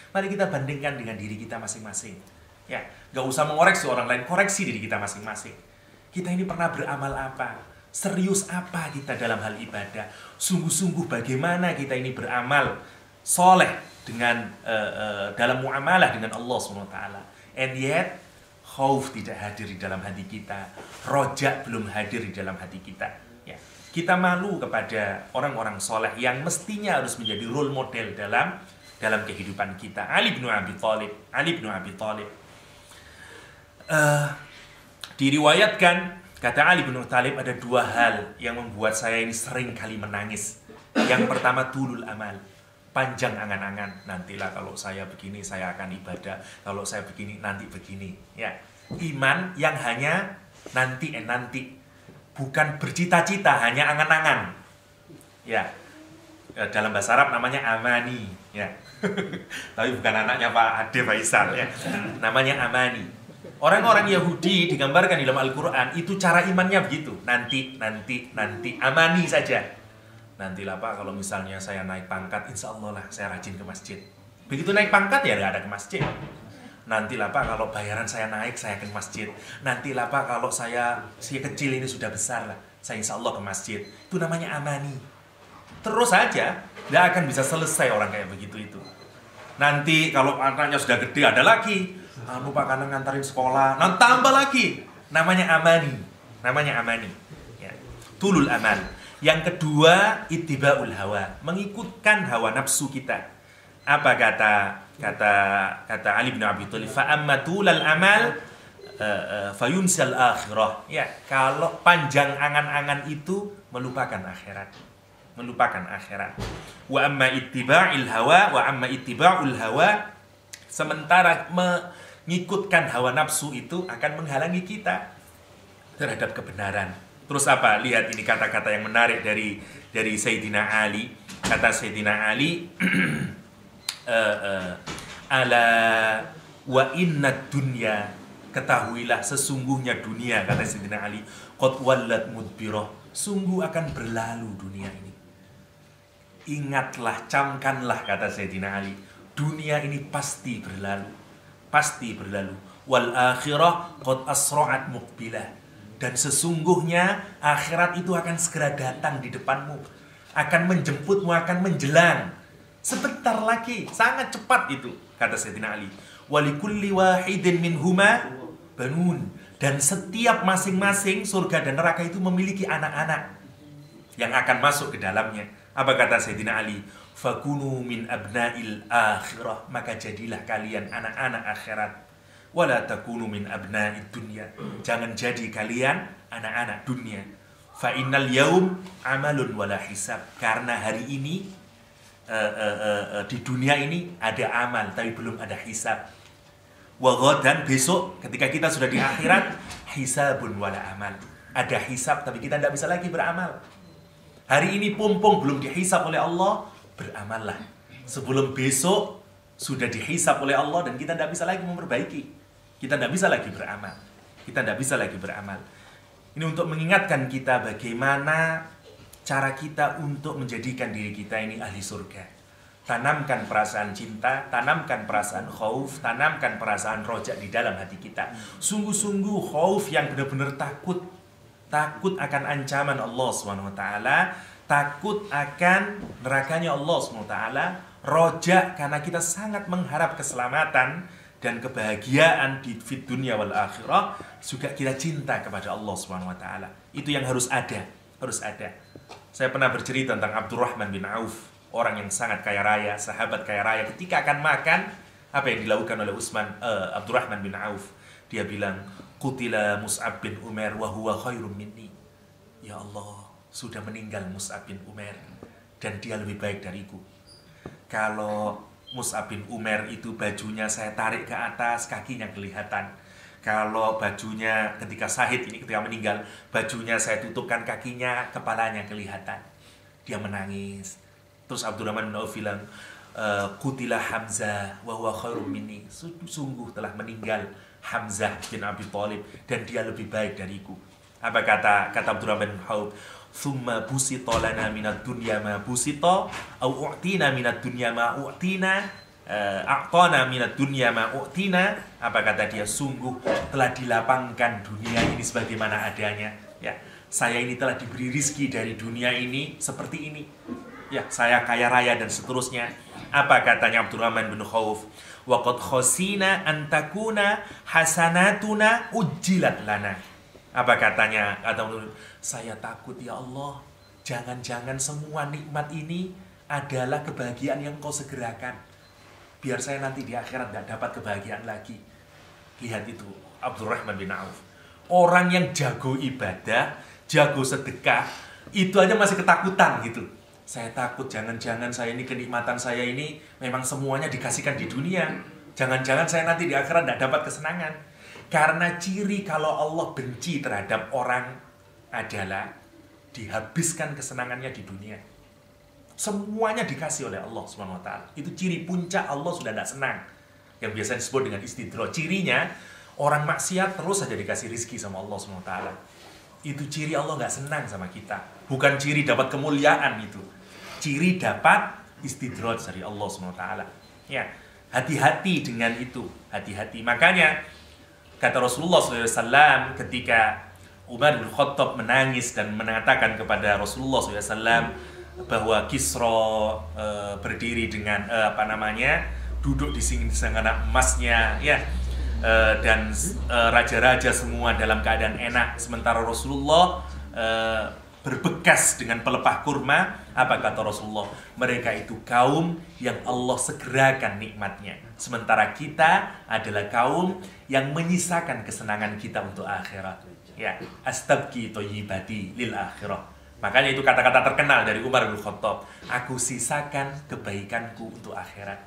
D: Mari kita bandingkan dengan diri kita masing-masing. Ya, gak usah mengoreksi orang lain, koreksi diri kita masing-masing. Kita ini pernah beramal apa? Serius apa kita dalam hal ibadah? Sungguh-sungguh bagaimana kita ini beramal soleh dengan dalam muamalah dengan Allah SWT. And yet khauf tidak hadir di dalam hati kita, rojak belum hadir di dalam hati kita. Ya, kita malu kepada orang-orang soleh yang mestinya harus menjadi role model dalam kehidupan kita. Ali bin Abi Thalib. Diriwayatkan, kata Ali bin Abi Thalib, ada dua hal yang membuat saya ini sering kali menangis. Yang pertama, tulul amal, panjang angan-angan. Nantilah kalau saya begini, saya akan ibadah. Kalau saya begini, nanti begini. Ya, iman yang hanya nanti. Bukan bercita-cita, hanya angan-angan. Ya, dalam bahasa Arab namanya amani. Ya, tapi bukan anaknya Pak Ade Faisal. Ya, namanya amani. Orang-orang Yahudi digambarkan di dalam Al-Quran, itu cara imannya begitu. Nanti, amani saja. Nantilah Pak, kalau misalnya saya naik pangkat, insya Allah lah saya rajin ke masjid. Begitu naik pangkat ya nggak ada ke masjid. Nantilah Pak, kalau bayaran saya naik, saya ke masjid. Nantilah Pak, kalau saya si kecil ini sudah besar lah, saya insya Allah ke masjid. Itu namanya amani. Terus aja, nggak akan bisa selesai orang kayak begitu itu. Nanti kalau anaknya sudah gede, ada lagi. Pak karena ngantarin sekolah, nah tambah lagi. Namanya amani. Ya. Tulul amal. Yang kedua, ittiba'ul hawa, mengikutkan hawa nafsu kita. Apa kata Ali bin Abi Thalib, fa amma tulal amal fayunsal akhirah. Ya, kalau panjang angan-angan itu melupakan akhirat. Wa amma ittiba'ul hawa, sementara mengikutkan hawa nafsu itu akan menghalangi kita terhadap kebenaran. Terus apa? Lihat ini kata-kata yang menarik dari Sayyidina Ali. Kata Sayyidina Ali, ala wa inna dunya, ketahuilah sesungguhnya dunia, kata Sayyidina Ali, qad wallat mudbirah, sungguh akan berlalu dunia ini. Ingatlah, camkanlah, kata Sayyidina Ali, dunia ini pasti berlalu. Wal akhirah qad asra'at muqbilah, dan sesungguhnya akhirat itu akan segera datang di depanmu, akan menjemputmu, akan menjelang sebentar lagi, sangat cepat itu, kata Sayyidina Ali. Walikulli wahidin minhuma banun, dan setiap masing-masing surga dan neraka itu memiliki anak-anak yang akan masuk ke dalamnya. Apa kata Sayyidina Ali? Fakunu min abna'il akhirah, maka jadilah kalian anak-anak akhirat. Wala takunu min abna'id dunya, jangan jadi kalian anak-anak dunia. Fa innal yaum amalun wala hisab, karena hari ini di dunia ini ada amal tapi belum ada hisab. Wa ghadan, besok ketika kita sudah di akhirat, hisabun wala amal, ada hisab tapi kita tidak bisa lagi beramal. Hari ini pompong belum dihisab oleh Allah, beramallah. Sebelum besok sudah dihisab oleh Allah dan kita tidak bisa lagi memperbaiki. Kita tidak bisa lagi beramal. Ini untuk mengingatkan kita bagaimana cara kita untuk menjadikan diri kita ini ahli surga. Tanamkan perasaan cinta, tanamkan perasaan khauf, tanamkan perasaan roja di dalam hati kita. Sungguh-sungguh khauf yang benar-benar takut akan ancaman Allah SWT, takut akan nerakanya Allah SWT, roja karena kita sangat mengharap keselamatan dan kebahagiaan di dunia wal akhirah, juga kita cinta kepada Allah SWT. Itu yang harus ada. Saya pernah bercerita tentang Abdurrahman bin Auf, orang yang sangat kaya raya, sahabat kaya raya. Ketika akan makan, apa yang dilakukan oleh Abdurrahman bin Auf? Dia bilang, qutila Mus'ab bin Umair wa huwa khairum minni. Ya Allah, sudah meninggal Mus'ab bin Umair dan dia lebih baik dariku. Kalau Mus'ab bin Umair itu bajunya saya tarik ke atas, kakinya kelihatan. Kalau bajunya ketika syahid ini, ketika meninggal, bajunya saya tutupkan kakinya, kepalanya kelihatan. Dia menangis. Terus Abdurrahman bin Auf bilang, qutila Hamzah wa huwa khairum minni. Sungguh telah meninggal Hamzah bin Abi Thalib dan dia lebih baik dariku. Apa kata Abdurrahman bin Auf? Thumma busita lana minad dunya ma busita au u'tina minad dunya ma u'tina a'tana minad dunya ma u'tina. Apa kata dia? Sungguh telah dilapangkan dunia ini sebagaimana adanya. Ya, saya ini telah diberi rizki dari dunia ini seperti ini. Ya, saya kaya raya dan seterusnya. Apa katanya Abdurrahman bin Auf? Waqad khasina an takuna hasanatuna ujjilat lana. Apa katanya? Saya takut ya Allah, jangan-jangan semua nikmat ini adalah kebahagiaan yang kau segerakan. Biar saya nanti di akhirat tidak dapat kebahagiaan lagi. Lihat itu Abdurrahman bin Auf, orang yang jago ibadah, jago sedekah, itu aja masih ketakutan gitu. Saya takut jangan-jangan saya ini, kenikmatan saya ini memang semuanya dikasihkan di dunia. Jangan-jangan saya nanti di akhirat tidak dapat kesenangan. Karena ciri kalau Allah benci terhadap orang adalah dihabiskan kesenangannya di dunia. Semuanya dikasih oleh Allah SWT. Itu ciri puncak Allah sudah tidak senang. Yang biasa disebut dengan istidraj. Cirinya
E: Orang maksiat terus saja dikasih rizki sama Allah SWT. Itu ciri Allah nggak senang sama kita. Bukan ciri dapat kemuliaan itu. Ciri dapat istidraj dari Allah SWT. Ya, hati-hati dengan itu. Hati-hati. Makanya kata Rasulullah SAW ketika Umar bin Khattab menangis dan mengatakan kepada Rasulullah SAW bahwa Kisra berdiri dengan duduk di sini dengan anak emasnya, ya, dan raja-raja semua dalam keadaan enak, sementara Rasulullah berbekas dengan pelepah kurma. Apa kata Rasulullah? Mereka itu kaum yang Allah segerakan nikmatnya, sementara kita adalah kaum yang menyisakan kesenangan kita untuk akhirat. Ya, astabqi thayyibati lil akhirah. Makanya itu kata-kata terkenal dari Umar bin Khattab. Aku sisakan kebaikanku untuk akhirat.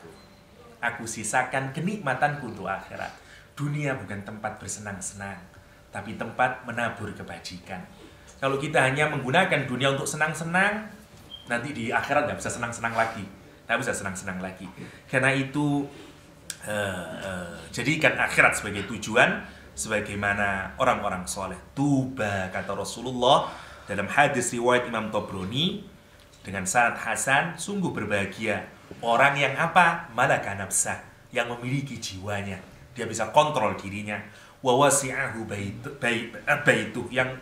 E: Aku sisakan kenikmatanku untuk akhirat. Dunia bukan tempat bersenang-senang, tapi tempat menabur kebajikan. Kalau kita hanya menggunakan dunia untuk senang-senang, nanti di akhirat nggak bisa senang-senang lagi. Nggak bisa senang-senang lagi. Karena itu, jadikan akhirat sebagai tujuan, sebagaimana orang-orang soleh. Tuba, kata Rasulullah dalam hadis riwayat Imam Tabrani dengan sanad hasan, sungguh berbahagia orang yang apa? Malaka nafsah, yang memiliki jiwanya. Dia bisa kontrol dirinya. Wa wasi'ahu baitu, yang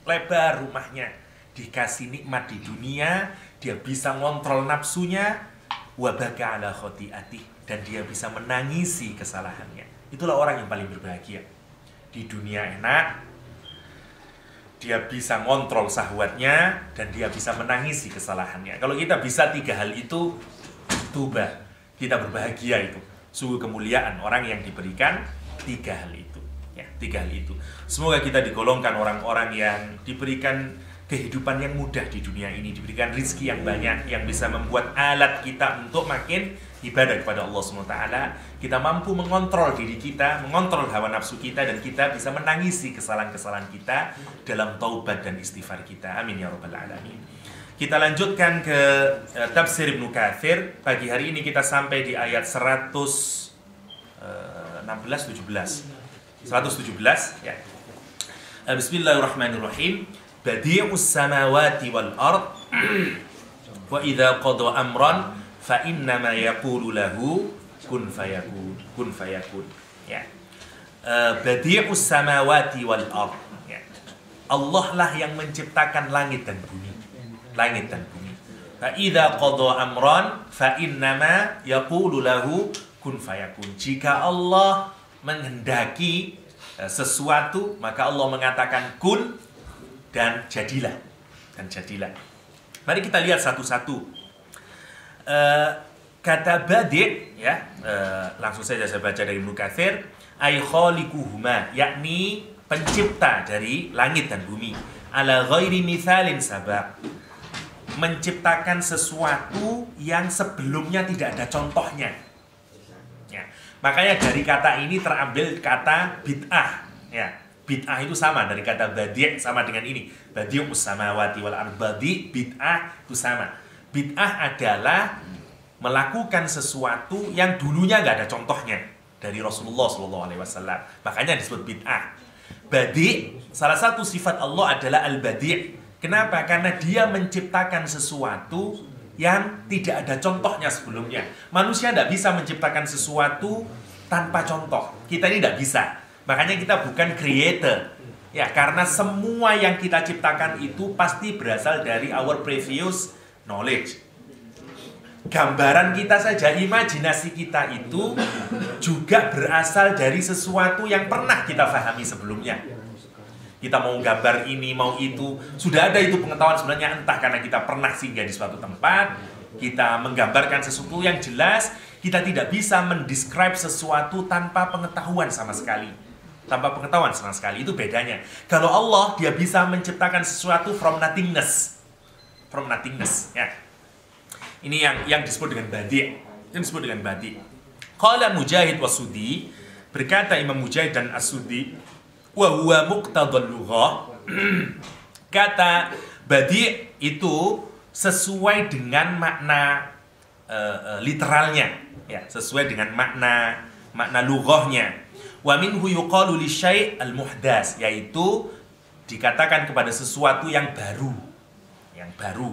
E: lebar rumahnya. Dikasih nikmat di dunia, dia bisa ngontrol nafsunya. Wa baka ala khoti'atih, dan dia bisa menangisi kesalahannya. Itulah orang yang paling berbahagia. Di dunia enak, dia bisa ngontrol syahwatnya, dan dia bisa menangisi kesalahannya. Kalau kita bisa 3 hal itu, tuba, kita berbahagia itu. Sungguh kemuliaan orang yang diberikan 3 hal itu. Ya, 3 hal itu. Semoga kita digolongkan orang-orang yang diberikan kehidupan yang mudah di dunia ini, diberikan rizki yang banyak, yang bisa membuat alat kita untuk makin ibadah kepada Allah SWT. Kita mampu mengontrol diri kita, mengontrol hawa nafsu kita, dan kita bisa menangisi kesalahan-kesalahan kita dalam taubat dan istighfar kita. Amin ya rabbal alamin. Kita lanjutkan ke tafsir Ibnu Katsir. Pagi hari ini kita sampai di ayat 117 ya. Bismillahirrahmanirrahim. Badi'us samawati wal ard wa idza qada amran fa innama yaqulu lahu kun fayakun. Ya. Badi'us samawati wal ard. Ya. Allah lah yang menciptakan langit dan bumi. Langit dan bumi. Fa idza qada amran fa innama yaqulu lahu kun fayakun. Jika Allah menghendaki sesuatu, maka Allah mengatakan kun, dan jadilah. Dan jadilah. Mari kita lihat satu-satu. Kata badi', ya, langsung saja saya baca dari Ibnu Katsir, ay khaliquhuma, yakni pencipta dari langit dan bumi, ala ghairi mithalin sabaq, menciptakan sesuatu yang sebelumnya tidak ada contohnya. Ya. Makanya dari kata ini terambil kata bid'ah. Ya. Bid'ah itu sama dari kata badi', sama dengan ini. Badi'us samawati wal ard, bid'ah itu sama. Bid'ah adalah melakukan sesuatu yang dulunya nggak ada contohnya dari Rasulullah SAW. Makanya disebut bid'ah. Badi', salah satu sifat Allah adalah al-badi'. Kenapa? Karena dia menciptakan sesuatu yang tidak ada contohnya sebelumnya. Manusia tidak bisa menciptakan sesuatu tanpa contoh. Kita ini tidak bisa. Makanya kita bukan creator. Ya, karena semua yang kita ciptakan itu pasti berasal dari our previous knowledge. Gambaran kita saja, imajinasi kita itu juga berasal dari sesuatu yang pernah kita pahami sebelumnya. Kita mau gambar ini, mau itu, sudah ada itu pengetahuan sebenarnya, entah karena kita pernah singgah di suatu tempat, kita menggambarkan sesuatu yang jelas, kita tidak bisa mendescribe sesuatu tanpa pengetahuan sama sekali. Tanpa pengetahuan sama sekali, itu bedanya. Kalau Allah, dia bisa menciptakan sesuatu from nothingness. From nothingness, ya. Ini yang disebut dengan badi'. Yang disebut dengan badi'. Qala Mujahid was-Suddi, berkata Imam Mujahid dan As-Suddi, wa huwa muqtadal lughah. Kata badi' itu sesuai dengan makna literalnya, ya, sesuai dengan makna lughahnya. Wa minhu yuqalu lisyai' al-muhdas, yaitu dikatakan kepada sesuatu yang baru. Yang baru.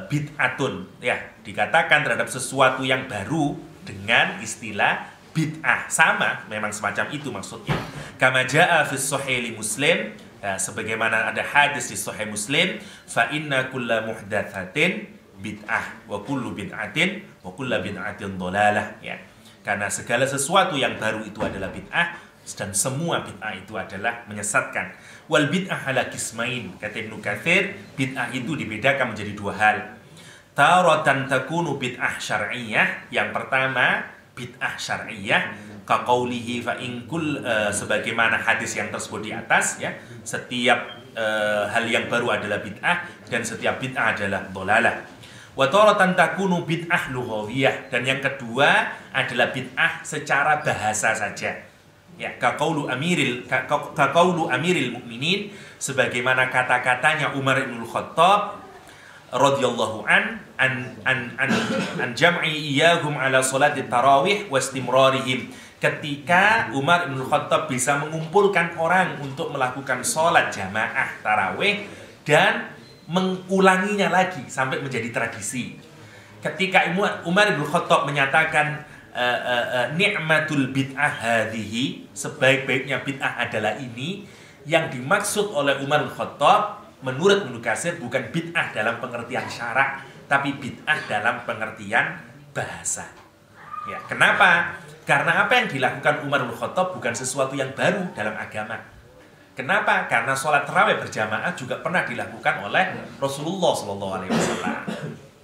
E: Bid'atun, ya, dikatakan terhadap sesuatu yang baru dengan istilah bid'ah. Sama, memang semacam itu maksudnya. Kama jaa fi sahih Muslim, ya, sebagaimana ada hadis di Sahih Muslim, fa inna kulla muhdatsatin bid'ah wa kullu bid'atin wa kullu bid'atin dhalalah, ya. Karena segala sesuatu yang baru itu adalah bid'ah dan semua bid'ah itu adalah menyesatkan. Wal bid'ah ala qismain, kata Ibnu Katsir, bid'ah itu dibedakan menjadi dua hal. Taratan takunu bid'ah syar'iyyah, yang pertama bid'ah syar'iyyah, kaqaulihi fa in kull, sebagaimana hadis yang tersebut di atas, ya, setiap hal yang baru adalah bid'ah dan setiap bid'ah adalah dhalalah. Wa taratan takunu bid'ah lughawiyah, dan yang kedua adalah bid'ah secara bahasa saja. Ya, kaqaulu amiril mukminin, sebagaimana kata-katanya Umar bin Khattab radhiyallahu an jam'i iyahum ala salati tarawih wa istimrarihim, ketika Umar bin Khattab bisa mengumpulkan orang untuk melakukan sholat jamaah tarawih dan mengulanginya lagi sampai menjadi tradisi. Ketika Umar bin Khattab menyatakan ni'matul bid'ah hadhihi, sebaik-baiknya bid'ah adalah ini, yang dimaksud oleh Umar bin Khattab menurut Ibnu Katsir bukan bid'ah dalam pengertian syarak, tapi bid'ah dalam pengertian bahasa. Ya, kenapa? Karena apa yang dilakukan Umar bin Khattab bukan sesuatu yang baru dalam agama. Kenapa? Karena sholat tarawih berjamaah juga pernah dilakukan oleh Rasulullah SAW.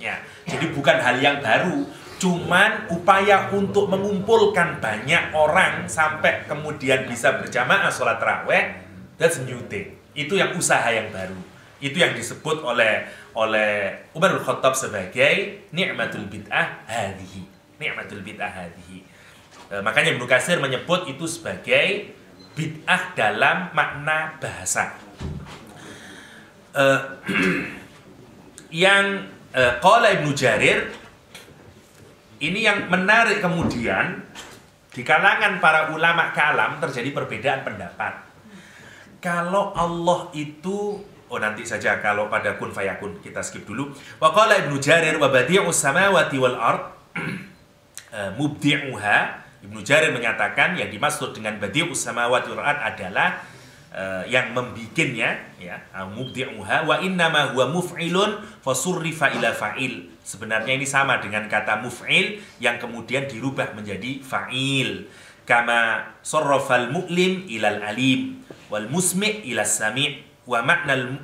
E: Ya, jadi bukan hal yang baru. Cuman upaya untuk mengumpulkan banyak orang sampai kemudian bisa berjamaah sholat tarawih, that's a new thing. Itu yang usaha yang baru. Itu yang disebut oleh Umar bin Khattab sebagai ni'matul bid'ah hadhihi. Ni'matul bid'ah hadhihi. Makanya Ibnu Katsir menyebut itu sebagai bid'ah dalam makna bahasa. Yang qala Ibnu Jarir, ini yang menarik, kemudian di kalangan para ulama kalam terjadi perbedaan pendapat. Kalau Allah itu, nanti saja kalau pada kun fayakun, kita skip dulu. Wa qala Ibnu Jarir wa badi'us samawati wal ard mubdi'uha. Ibnu Jarir menyatakan yang dimaksud dengan badi'us samawati wal ard adalah yang membikinnya, ya, mubdi'uha, wa innama huwa muf'ilun fasurrifa ila fa'il. Sebenarnya ini sama dengan kata muf'il yang kemudian dirubah menjadi fa'il. Kama sarrafal mu'lim ilal alim wal musmi' ila sami' wa makna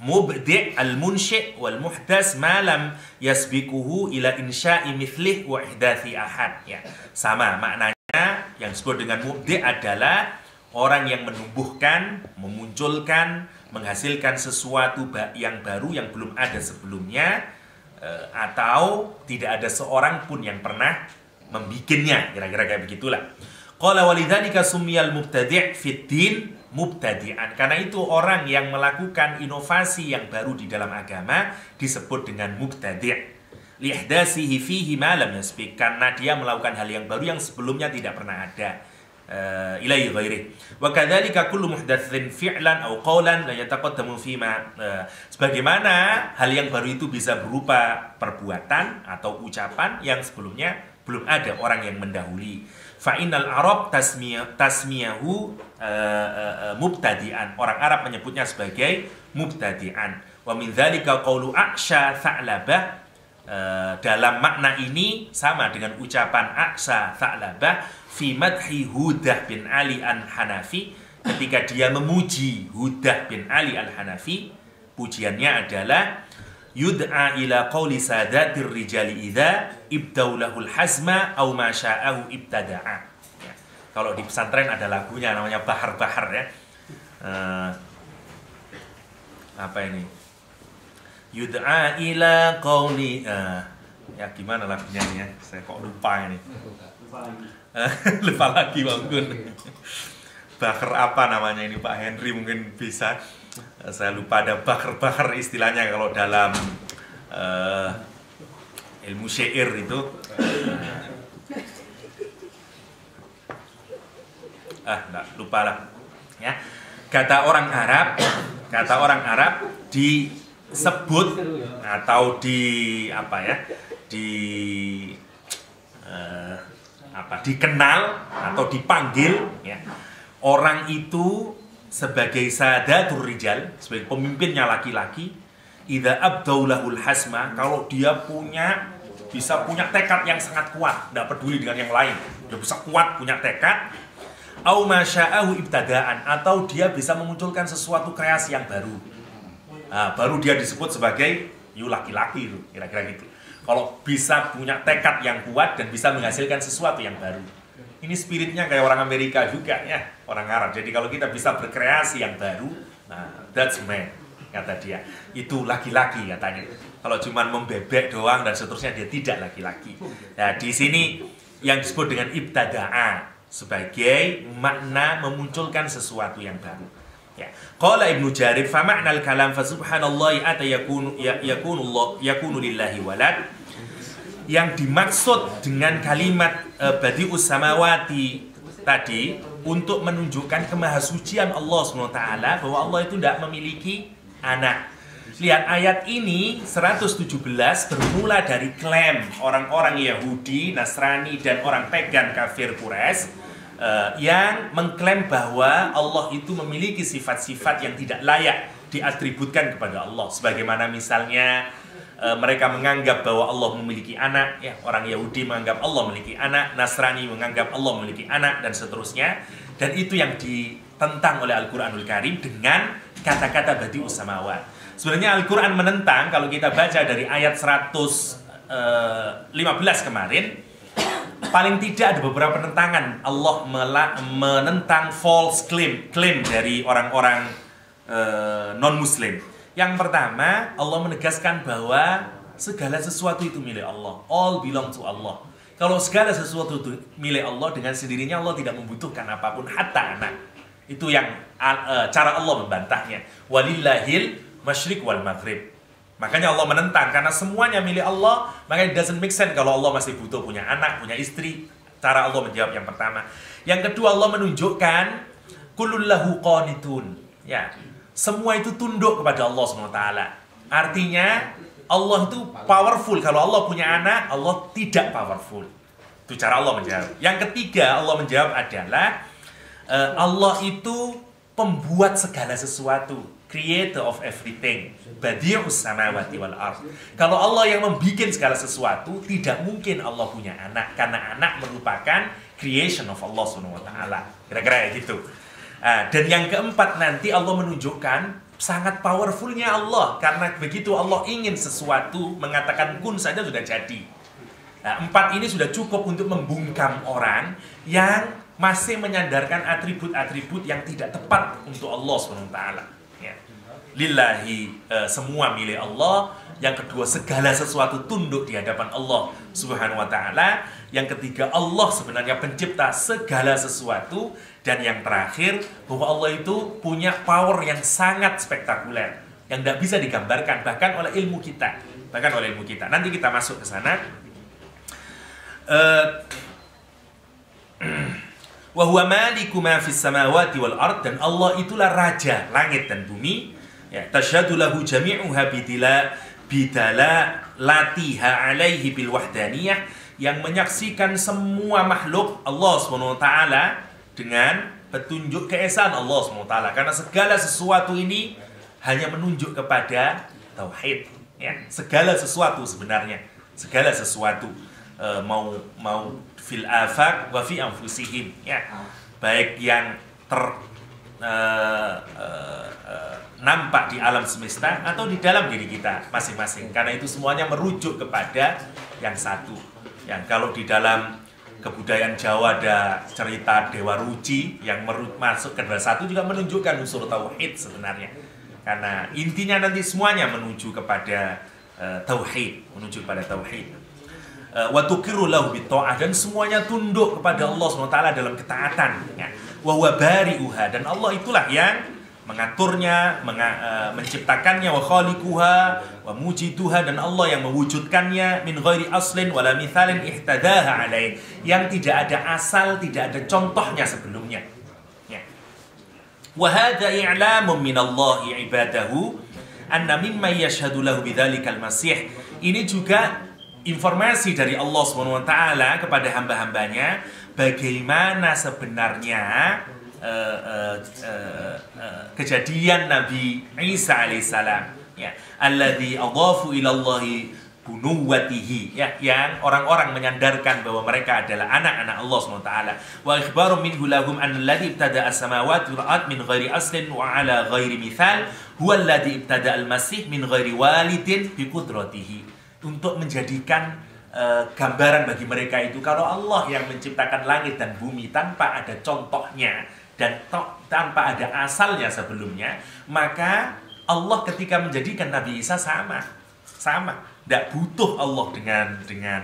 E: mubdi' al munshi' wal muhdas ma lam yasbikuhu ila insya'i mithlih wa ihdathi ahad. Ya, sama maknanya. Yang disebut dengan mubdi' adalah orang yang menumbuhkan, memunculkan, menghasilkan sesuatu yang baru yang belum ada sebelumnya, atau tidak ada seorang pun yang pernah membikinnya, kira-kira kayak begitulah. Qala walidzalika summiyal mubtadi' fid din mubtadi'an. Karena itu orang yang melakukan inovasi yang baru di dalam agama disebut dengan mubtadi'. Lihdasihi fihi ma lam yasbiq, karena dia melakukan hal yang baru yang sebelumnya tidak pernah ada. Ilaihi ghairi. Wa kadzalika kullu muhdatsin fi'lan aw qawlan la yataqaddamu fima, sebagaimana hal yang baru itu bisa berupa perbuatan atau ucapan yang sebelumnya belum ada orang yang mendahului. Fa innal arab tasmiyahu mubtadi'an. Orang Arab menyebutnya sebagai mubtadi'an. Wa min dzalika qawlu aksha tha'labah. Dalam makna ini sama dengan ucapan aksha tha'labah fi madhi Hudah bin Ali al-Hanafi, ketika dia memuji Hudah bin Ali al-Hanafi. Pujiannya adalah yud'a ila qawli sadatir rijali idza ibdau lahul hazma aw ma sya'ahu ibtada'a. Ya. Kalau di pesantren ada lagunya namanya Bahar-Bahar, ya. Apa ini? Yud'a ila qawli, ya gimana lagunya ini, ya? Saya kok lupa ini. Lupa lagi Bang Gun. Bakar apa namanya ini, Pak Henry mungkin bisa. Saya lupa, ada bakar-bakar istilahnya kalau dalam ilmu syair itu. Enggak, lupa lah. Ya. Kata orang Arab disebut atau dikenal atau dipanggil ya, orang itu sebagai sadatur rijal, sebagai pemimpinnya laki-laki, idza abdaulahul hasma, kalau dia bisa punya tekad yang sangat kuat, tidak peduli dengan yang lain, dia bisa kuat punya tekad, au masya'ahu ibtadaan, atau dia bisa memunculkan sesuatu kreasi yang baru. Nah, baru dia disebut sebagai laki-laki itu, kira-kira gitu. Kalau bisa punya tekad yang kuat dan bisa menghasilkan sesuatu yang baru. Ini spiritnya kayak orang Amerika juga ya, orang Arab. Jadi kalau kita bisa berkreasi yang baru, nah that's man, kata dia. Itu laki-laki katanya. Kalau cuma membebek doang dan seterusnya, dia tidak laki-laki. Nah, di sini yang disebut dengan ibtada'a sebagai makna memunculkan sesuatu yang baru. Ya. Qala Ibnu Jarir, fa ma'nal kalam fa subhanallahi ata yakunu lillahi walad. Yang dimaksud dengan kalimat badi'us samawati tadi untuk menunjukkan kemahasucian Allah SWT, bahwa Allah itu tidak memiliki anak. Lihat ayat ini 117 bermula dari klaim orang-orang Yahudi, Nasrani dan orang pagan kafir Quraisy yang mengklaim bahwa Allah itu memiliki sifat-sifat yang tidak layak diatributkan kepada Allah. Sebagaimana misalnya mereka menganggap bahwa Allah memiliki anak, ya, orang Yahudi menganggap Allah memiliki anak, Nasrani menganggap Allah memiliki anak, dan seterusnya. Dan itu yang ditentang oleh Al-Quranul Karim dengan kata-kata badi'us samawat. Sebenarnya Al-Quran menentang, kalau kita baca dari ayat 115 kemarin, paling tidak ada beberapa penentangan. Allah menentang false claim dari orang-orang non-Muslim. Yang pertama, Allah menegaskan bahwa segala sesuatu itu milik Allah. All belong to Allah. Kalau segala sesuatu itu milik Allah, dengan sendirinya Allah tidak membutuhkan apapun, hatta anak. Itu yang cara Allah membantahnya. Walillahil masyriq wal maghrib. Makanya Allah menentang, karena semuanya milik Allah, makanya it doesn't make sense kalau Allah masih butuh punya anak, punya istri. Cara Allah menjawab yang pertama. Yang kedua, Allah menunjukkan kulullahu qanitun. Ya. Semua itu tunduk kepada Allah SWT. Artinya Allah itu powerful. Kalau Allah punya anak, Allah tidak powerful. Itu cara Allah menjawab. Yang ketiga Allah menjawab adalah Allah itu pembuat segala sesuatu, creator of everything, badi'us samawati wal ardh. Kalau Allah yang membuat segala sesuatu, tidak mungkin Allah punya anak, karena anak merupakan creation of Allah SWT. Kira-kira gitu. Dan yang keempat, nanti Allah menunjukkan sangat powerfulnya Allah, karena begitu Allah ingin sesuatu, mengatakan kun saja sudah jadi. Nah, 4 ini sudah cukup untuk membungkam orang yang masih menyandarkan atribut-atribut yang tidak tepat untuk Allah SWT. Ya. Lillahi, semua milik Allah. Yang kedua, segala sesuatu tunduk di hadapan Allah Subhanahu wa Ta'ala. Yang ketiga, Allah sebenarnya pencipta segala sesuatu. Dan yang terakhir, bahwa Allah itu punya power yang sangat spektakuler, yang tidak bisa digambarkan bahkan oleh ilmu kita. Nanti kita masuk ke sana. Wa huwa maliku ma fis samawati wal ard, dan Allah itulah raja langit dan bumi. Ya, tasyhadu lahu jami'uha bidala latiha alaihi bil wahdaniyah, yang menyaksikan semua makhluk Allah SWT dengan petunjuk keesaan Allah SWT, karena segala sesuatu ini hanya menunjuk kepada tauhid. Ya, segala sesuatu sebenarnya, segala sesuatu mau fil afaq wa fi anfusihim, ya, baik yang nampak di alam semesta atau di dalam diri kita masing-masing, karena itu semuanya merujuk kepada yang satu. Yang kalau di dalam kebudayaan Jawa ada cerita Dewa Ruci yang masuk ke dalam satu, juga menunjukkan unsur tauhid sebenarnya, karena intinya nanti semuanya menuju kepada tauhid, wa tuqiru lahu bitta'ah, dan semuanya tunduk kepada Allah SWT dalam ketaatan, ya. Wa huwa bari'uha, dan Allah itulah yang mengaturnya, menciptakannya, wa khaliquha wa mujiduha, dan Allah yang mewujudkannya, min ghairi aslin wala mithalin ihtadaha alaih, yang tidak ada asal, tidak ada contohnya sebelumnya. Ya. Wa hadza i'lamun min Allah ibadahu anna mimma yashhadu lahu bidzalikal masih. Ini juga informasi dari Allah Subhanahu wa taala kepada hamba-hambanya bagaimana sebenarnya kejadian Nabi Isa alaihissalam, ya, alladzi adhafu ila Allahi bunuwatihi, ya, yang orang-orang menyandarkan bahwa mereka adalah anak-anak Allah SWT. Wa ikhbaru minhu lahum an alladzi ibtada'a as-samawati wal ard min ghairi aslin wa ala ghairi mithal huwa alladzi ibtada'a al-masih min ghairi walidin bi qudratihi, untuk menjadikan gambaran bagi mereka itu kalau Allah yang menciptakan langit dan bumi tanpa ada contohnya dan tanpa ada asalnya sebelumnya, maka Allah ketika menjadikan Nabi Isa sama. Tidak butuh Allah dengan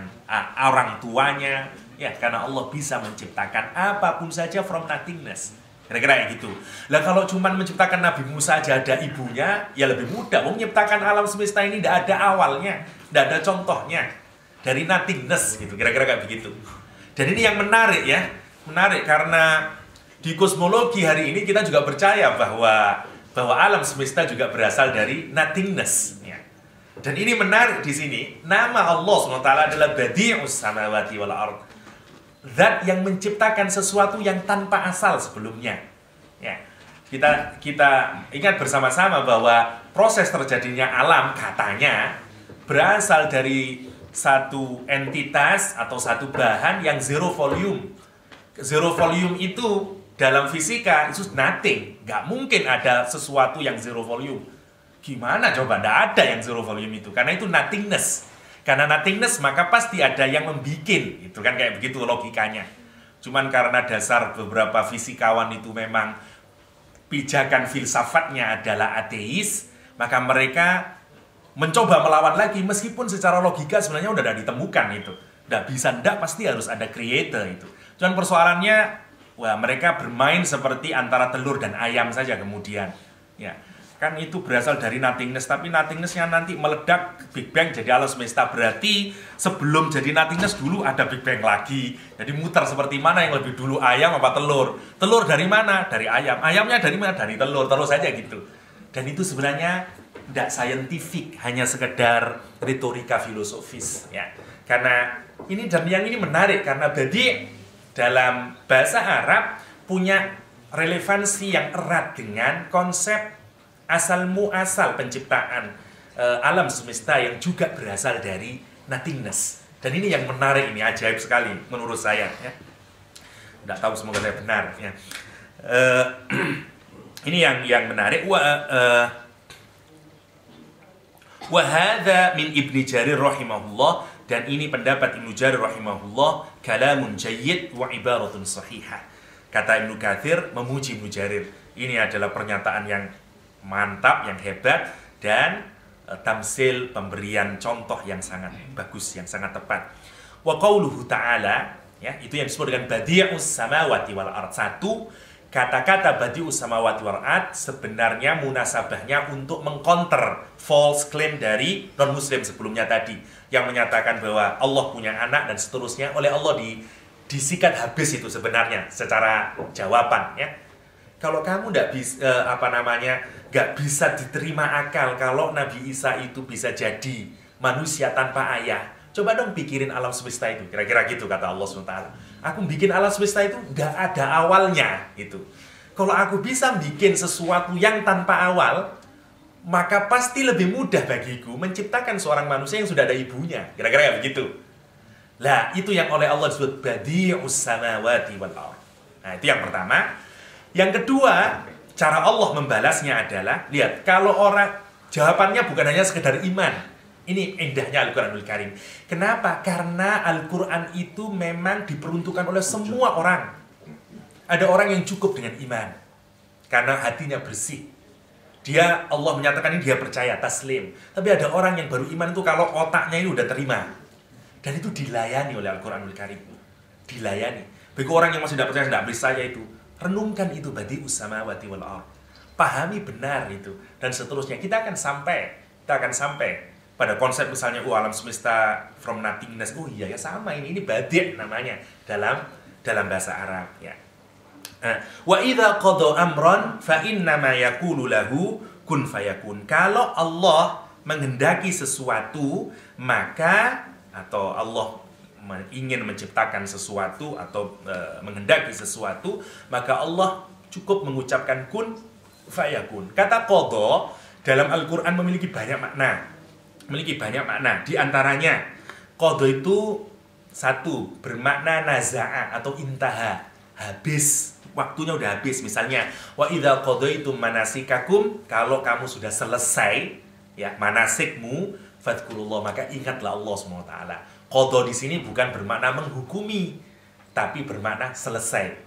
E: orang tuanya, ya, karena Allah bisa menciptakan apapun saja from nothingness. Kira-kira kayak gitu. Lah kalau cuma menciptakan Nabi Musa aja ada ibunya, ya lebih mudah. Menciptakan alam semesta ini tidak ada awalnya, tidak ada contohnya, dari nothingness gitu. Kira-kira kayak begitu. Dan ini yang menarik, ya, menarik karena di kosmologi hari ini kita juga percaya bahwa alam semesta juga berasal dari nothingness. Ya. Dan ini menarik di sini. Nama Allah SWT adalah Badi'us Samawati wal Ard. Zat yang menciptakan sesuatu yang tanpa asal sebelumnya. Ya. Kita ingat bersama-sama bahwa proses terjadinya alam katanya berasal dari satu entitas atau satu bahan yang zero volume. Zero volume itu dalam fisika itu nothing. Nggak mungkin ada sesuatu yang zero volume. Gimana coba? Nggak ada yang zero volume itu. Karena itu nothingness. Karena nothingness maka pasti ada yang membikin. Itu kan kayak begitu logikanya. Cuman karena dasar beberapa fisikawan itu memang pijakan filsafatnya adalah ateis, maka mereka mencoba melawan lagi meskipun secara logika sebenarnya udah ditemukan itu. Nggak bisa, nggak, pasti harus ada creator itu. Cuman persoalannya, wah, mereka bermain seperti antara telur dan ayam saja kemudian. Ya, kan itu berasal dari nothingness, tapi nothingness-nya nanti meledak Big Bang jadi alam semesta. Berarti sebelum jadi nothingness dulu ada Big Bang lagi. Jadi muter seperti mana yang lebih dulu, ayam apa telur? Telur dari mana? Dari ayam. Ayamnya dari mana? Dari telur. Terus saja gitu. Dan itu sebenarnya tidak saintifik, hanya sekedar retorika filosofis, ya. Karena ini dan yang ini menarik karena Badi' dalam bahasa Arab punya relevansi yang erat dengan konsep asal muasal penciptaan alam semesta yang juga berasal dari nothingness. Dan ini yang menarik, ini ajaib sekali menurut saya, ya. Tidak tahu, semoga saya benar, ya. Ini yang menarik. Wa hadza min Ibnu Jarir rahimahullah, dan ini pendapat Ibnu Jarir rahimahullah, kalamun jayyid wa ibaratun sahihah. Kata Ibnu Katsir memuji Ibnu Jarir, ini adalah pernyataan yang mantap, yang hebat, dan tamsil, pemberian contoh yang sangat bagus, yang sangat tepat. Wa qauluhu ta'ala, ya, itu yang disebut dengan Badi'us Samawati wal Ard. Satu, kata-kata Badi'us Samawati wal Ard sebenarnya munasabahnya untuk mengcounter false claim dari non-muslim sebelumnya tadi, yang menyatakan bahwa Allah punya anak dan seterusnya. Oleh Allah disikat habis itu sebenarnya secara jawaban, ya. Kalau kamu nggak bisa diterima akal kalau Nabi Isa itu bisa jadi manusia tanpa ayah, coba dong pikirin alam semesta itu. Kira-kira gitu kata Allah SWT. Aku bikin alam semesta itu nggak ada awalnya itu. Kalau aku bisa bikin sesuatu yang tanpa awal, maka pasti lebih mudah bagiku menciptakan seorang manusia yang sudah ada ibunya. Kira-kira begitu. Lah, itu yang oleh Allah disebut Badi'us Samawati wal Ard. Nah, itu yang pertama. Yang kedua, cara Allah membalasnya adalah, lihat, kalau orang, jawabannya bukan hanya sekedar iman. Ini indahnya Al-Quranul Karim. Kenapa? Karena Al-Quran itu memang diperuntukkan oleh semua orang. Ada orang yang cukup dengan iman, karena hatinya bersih. Allah menyatakan ini dia percaya, taslim. Tapi ada orang yang baru iman itu kalau otaknya ini udah terima. Dan itu dilayani oleh Al-Quranul Karim. Dilayani. Bagi orang yang masih tidak percaya itu, renungkan itu Badi'us Samawati wal Ard. pahami benar itu, dan seterusnya. Kita akan sampai pada konsep misalnya alam semesta from nothingness. Oh iya ya, sama ini badi' namanya dalam bahasa Arab ya. Wa idza qada amran fa innama yaqulu lahu kun fayakun. Kalau Allah menghendaki sesuatu, maka atau Allah ingin menciptakan sesuatu atau menghendaki sesuatu, maka Allah cukup mengucapkan kun fayakun. Kata qada dalam Al-Qur'an memiliki banyak makna. Di antaranya qada itu satu, bermakna naza'a atau intaha, habis, waktunya udah habis. Misalnya wa idza qadaitum manasikakum, kalau kamu sudah selesai ya manasikmu, fadhkurullah, maka ingatlah Allah SWT. Qada di sini bukan bermakna menghukumi, tapi bermakna selesai.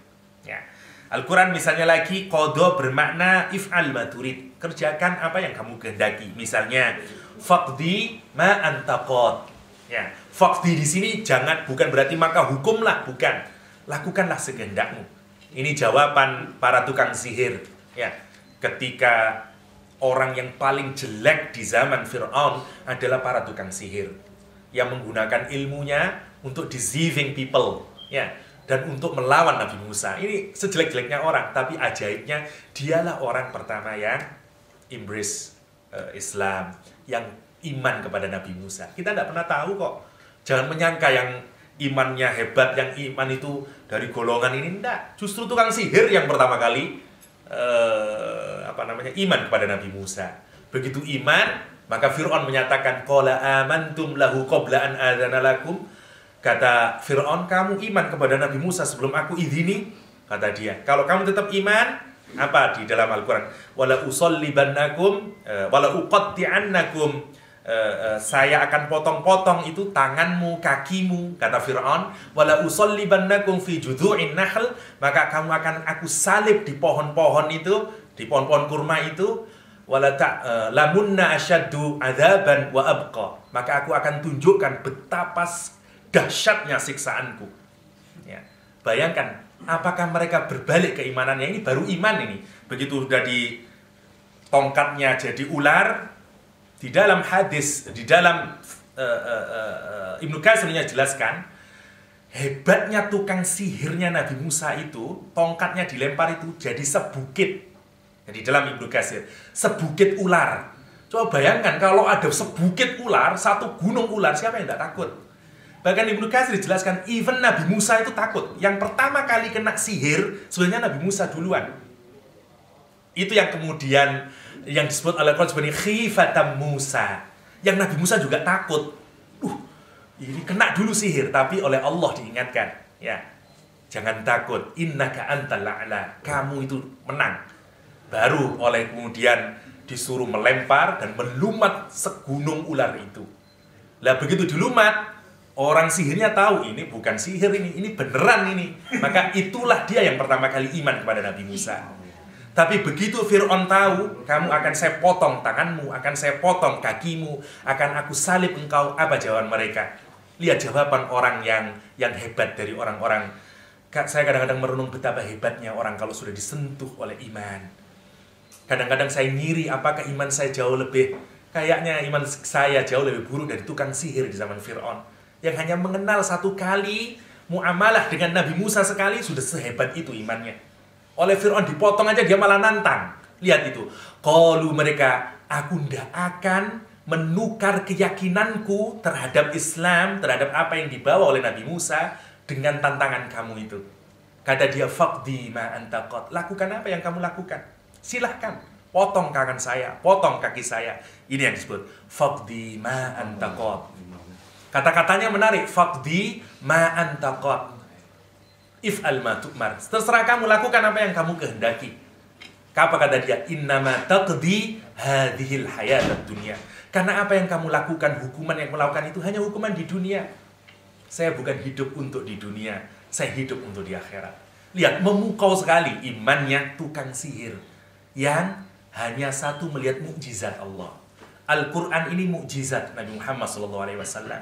E: Ya. Al-Quran misalnya lagi, qada bermakna if'al ma turid, kerjakan apa yang kamu kehendaki. Misalnya, faqdi ma anta qad. Ya, faqdi di sini bukan berarti maka hukumlah, bukan. Lakukanlah sekehendakmu. Ini jawaban para tukang sihir. Ya, ketika orang yang paling jelek di zaman Fir'aun adalah para tukang sihir yang menggunakan ilmunya untuk deceiving people, ya, dan untuk melawan Nabi Musa. Ini sejelek-jeleknya orang, tapi ajaibnya dialah orang pertama yang embrace Islam, yang iman kepada Nabi Musa. Kita tidak pernah tahu kok. Jangan menyangka yang imannya hebat, yang iman itu dari golongan ini, enggak. Justru tukang sihir yang pertama kali iman kepada Nabi Musa. Begitu iman, maka Fir'aun menyatakan qala amantum lahu qabla an adzana lakum. Kata Fir'aun, kamu iman kepada Nabi Musa sebelum aku izini. Kata dia, kalau kamu tetap iman, apa di dalam Al-Quran, wala usallibannakum wala uqatti'annakum, saya akan potong-potong itu tanganmu, kakimu, kata Fir'aun. Wala usallibannakum fi judhu'in nahl, maka kamu akan aku salib di pohon-pohon itu, di pohon-pohon kurma itu. Wala lamunna asyaddu adzaban wa abqa, maka aku akan tunjukkan betapa dahsyatnya siksaanku. Ya. Bayangkan, apakah mereka berbalik keimanannya? Ini baru iman ini. Begitu sudah di tongkatnya jadi ular. Di dalam hadis, di dalam Ibnu Katsir jelaskan, hebatnya tukang sihirnya Nabi Musa itu, tongkatnya dilempar itu jadi sebukit. Di dalam Ibnu Katsir, sebukit ular. Coba bayangkan kalau ada sebukit ular, satu gunung ular, siapa yang tidak takut? Bahkan Ibnu Katsir dijelaskan, even Nabi Musa itu takut. Yang pertama kali kena sihir, sebenarnya Nabi Musa duluan. Itu yang kemudian yang disebut oleh Al-Quran sebagai khifatam Musa. Yang Nabi Musa juga takut. Ini kena dulu sihir, tapi oleh Allah diingatkan, ya, jangan takut, innaka antal la'la, kamu itu menang. Baru oleh kemudian disuruh melempar dan melumat segunung ular itu. Lah begitu dilumat, orang sihirnya tahu ini bukan sihir, ini beneran ini. Maka itulah dia yang pertama kali iman kepada Nabi Musa. Tapi begitu Fir'aun tahu, kamu akan saya potong tanganmu, akan saya potong kakimu, akan aku salib engkau, apa jawaban mereka? Lihat jawaban orang yang hebat dari orang-orang. Saya kadang-kadang merenung betapa hebatnya orang kalau sudah disentuh oleh iman. Kadang-kadang saya ngiri, apakah iman saya jauh lebih, kayaknya iman saya jauh lebih buruk dari tukang sihir di zaman Fir'aun. Yang hanya mengenal satu kali, muamalah dengan Nabi Musa sekali, sudah sehebat itu imannya. Oleh Fir'aun dipotong aja, dia malah nantang. Lihat itu. Qalu mereka, aku tidak akan menukar keyakinanku terhadap Islam, terhadap apa yang dibawa oleh Nabi Musa, dengan tantangan kamu itu. Kata dia, faqdi ma anta qad. Lakukan apa yang kamu lakukan. Silahkan, potong tangan saya, potong kaki saya. Ini yang disebut faqdi ma anta qad. Kata-katanya menarik, faqdi ma anta qad. If'al ma tu'mar. Terserah kamu, lakukan apa yang kamu kehendaki. Apa kata dia? Innama taqdi hadhil hayatad dunya. Karena apa yang kamu lakukan, hukuman yang melakukan itu hanya hukuman di dunia. Saya bukan hidup untuk di dunia, saya hidup untuk di akhirat. Lihat, memukau sekali imannya tukang sihir yang hanya satu melihat mukjizat Allah. Al-Quran ini mukjizat Nabi Muhammad SAW.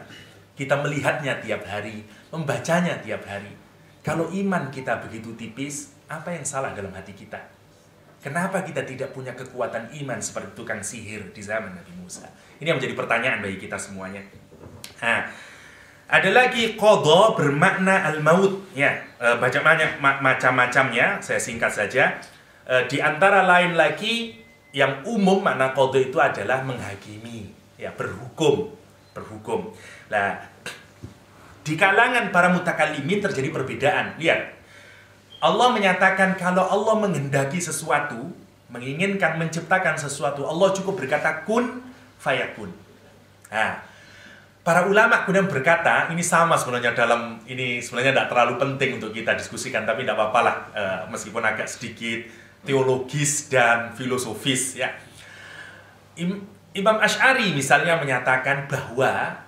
E: Kita melihatnya tiap hari, membacanya tiap hari. Kalau iman kita begitu tipis, apa yang salah dalam hati kita? Kenapa kita tidak punya kekuatan iman seperti tukang sihir di zaman Nabi Musa? Ini yang menjadi pertanyaan bagi kita semuanya. Nah, ada lagi qadha bermakna al-maut, ya. Banyak macam-macamnya, saya singkat saja. Di antara lain lagi yang umum makna qadha itu adalah menghakimi, ya, berhukum. Nah, di kalangan para mutakallimin terjadi perbedaan. Lihat, Allah menyatakan kalau Allah menghendaki sesuatu, menginginkan menciptakan sesuatu, Allah cukup berkata kun fayakun. Nah, para ulama kemudian berkata, ini sama sebenarnya dalam, ini sebenarnya tidak terlalu penting untuk kita diskusikan, tapi tidak apa-apa lah, meskipun agak sedikit teologis dan filosofis, ya. Imam Asy'ari misalnya menyatakan bahwa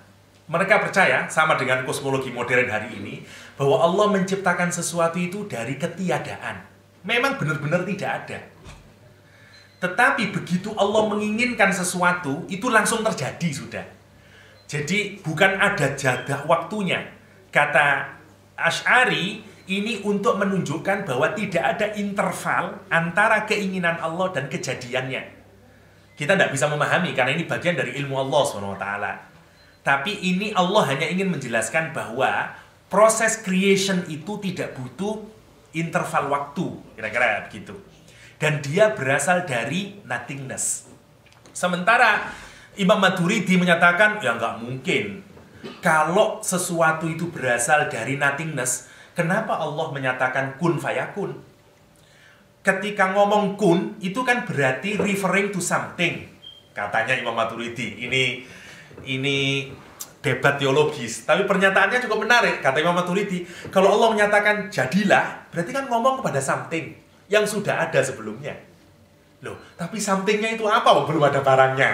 E: mereka percaya, sama dengan kosmologi modern hari ini, bahwa Allah menciptakan sesuatu itu dari ketiadaan. Memang benar-benar tidak ada. Tetapi begitu Allah menginginkan sesuatu, itu langsung terjadi sudah. Jadi bukan ada jadah waktunya. Kata Asy'ari, ini untuk menunjukkan bahwa tidak ada interval antara keinginan Allah dan kejadiannya. Kita tidak bisa memahami, karena ini bagian dari ilmu Allah SWT. Tapi ini Allah hanya ingin menjelaskan bahwa proses creation itu tidak butuh interval waktu, kira-kira begitu. Dan dia berasal dari nothingness. Sementara Imam Maturidi menyatakan, ya nggak mungkin. Kalau sesuatu itu berasal dari nothingness, kenapa Allah menyatakan kun fayakun? Ketika ngomong kun, itu kan berarti referring to something. Katanya Imam Maturidi. Ini debat teologis, tapi pernyataannya cukup menarik. Kata Imam Maturidi, kalau Allah menyatakan jadilah, berarti kan ngomong kepada something yang sudah ada sebelumnya. Loh, tapi somethingnya itu apa? Belum ada barangnya.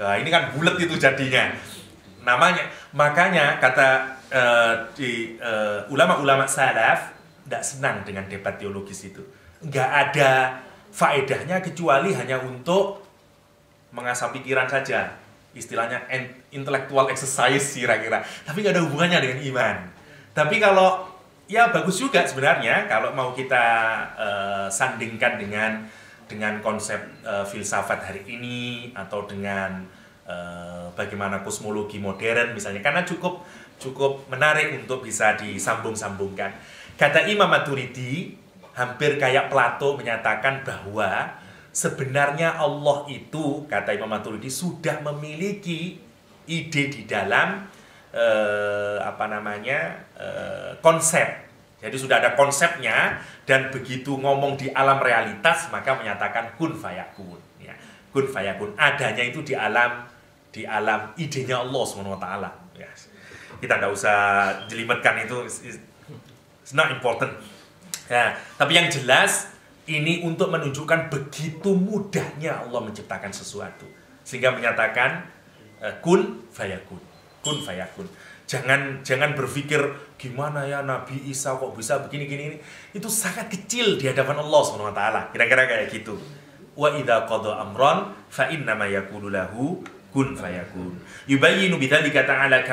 E: Nah, ini kan bulat itu jadinya. Makanya kata ulama-ulama salaf tidak senang dengan debat teologis itu. Nggak ada faedahnya kecuali hanya untuk mengasah pikiran saja. Istilahnya intellectual exercise kira-kira, tapi nggak ada hubungannya dengan iman. Tapi kalau, ya bagus juga sebenarnya kalau mau kita sandingkan dengan konsep filsafat hari ini, atau dengan bagaimana kosmologi modern misalnya, karena cukup menarik untuk bisa disambung-sambungkan. Kata Imam Maturidi, hampir kayak Plato menyatakan bahwa sebenarnya Allah itu, kata Imam Maturidi, sudah memiliki ide di dalam konsep. Jadi sudah ada konsepnya, dan begitu ngomong di alam realitas maka menyatakan kun fayakun. Ya, kun fayakun, adanya itu di alam idenya Allah SWT. Ya, kita tidak usah jelimetkan itu, it's not important. Ya, tapi yang jelas ini untuk menunjukkan begitu mudahnya Allah menciptakan sesuatu, sehingga menyatakan kun fayakun, kun fayakun. Jangan berpikir gimana ya Nabi Isa kok bisa begini. Itu sangat kecil di hadapan Allah SWT. Kira-kira kayak gitu. Wa idza qada amran fa innama yaqulu lahu kun fayakun. Yubayyinu bidzalika ta'ala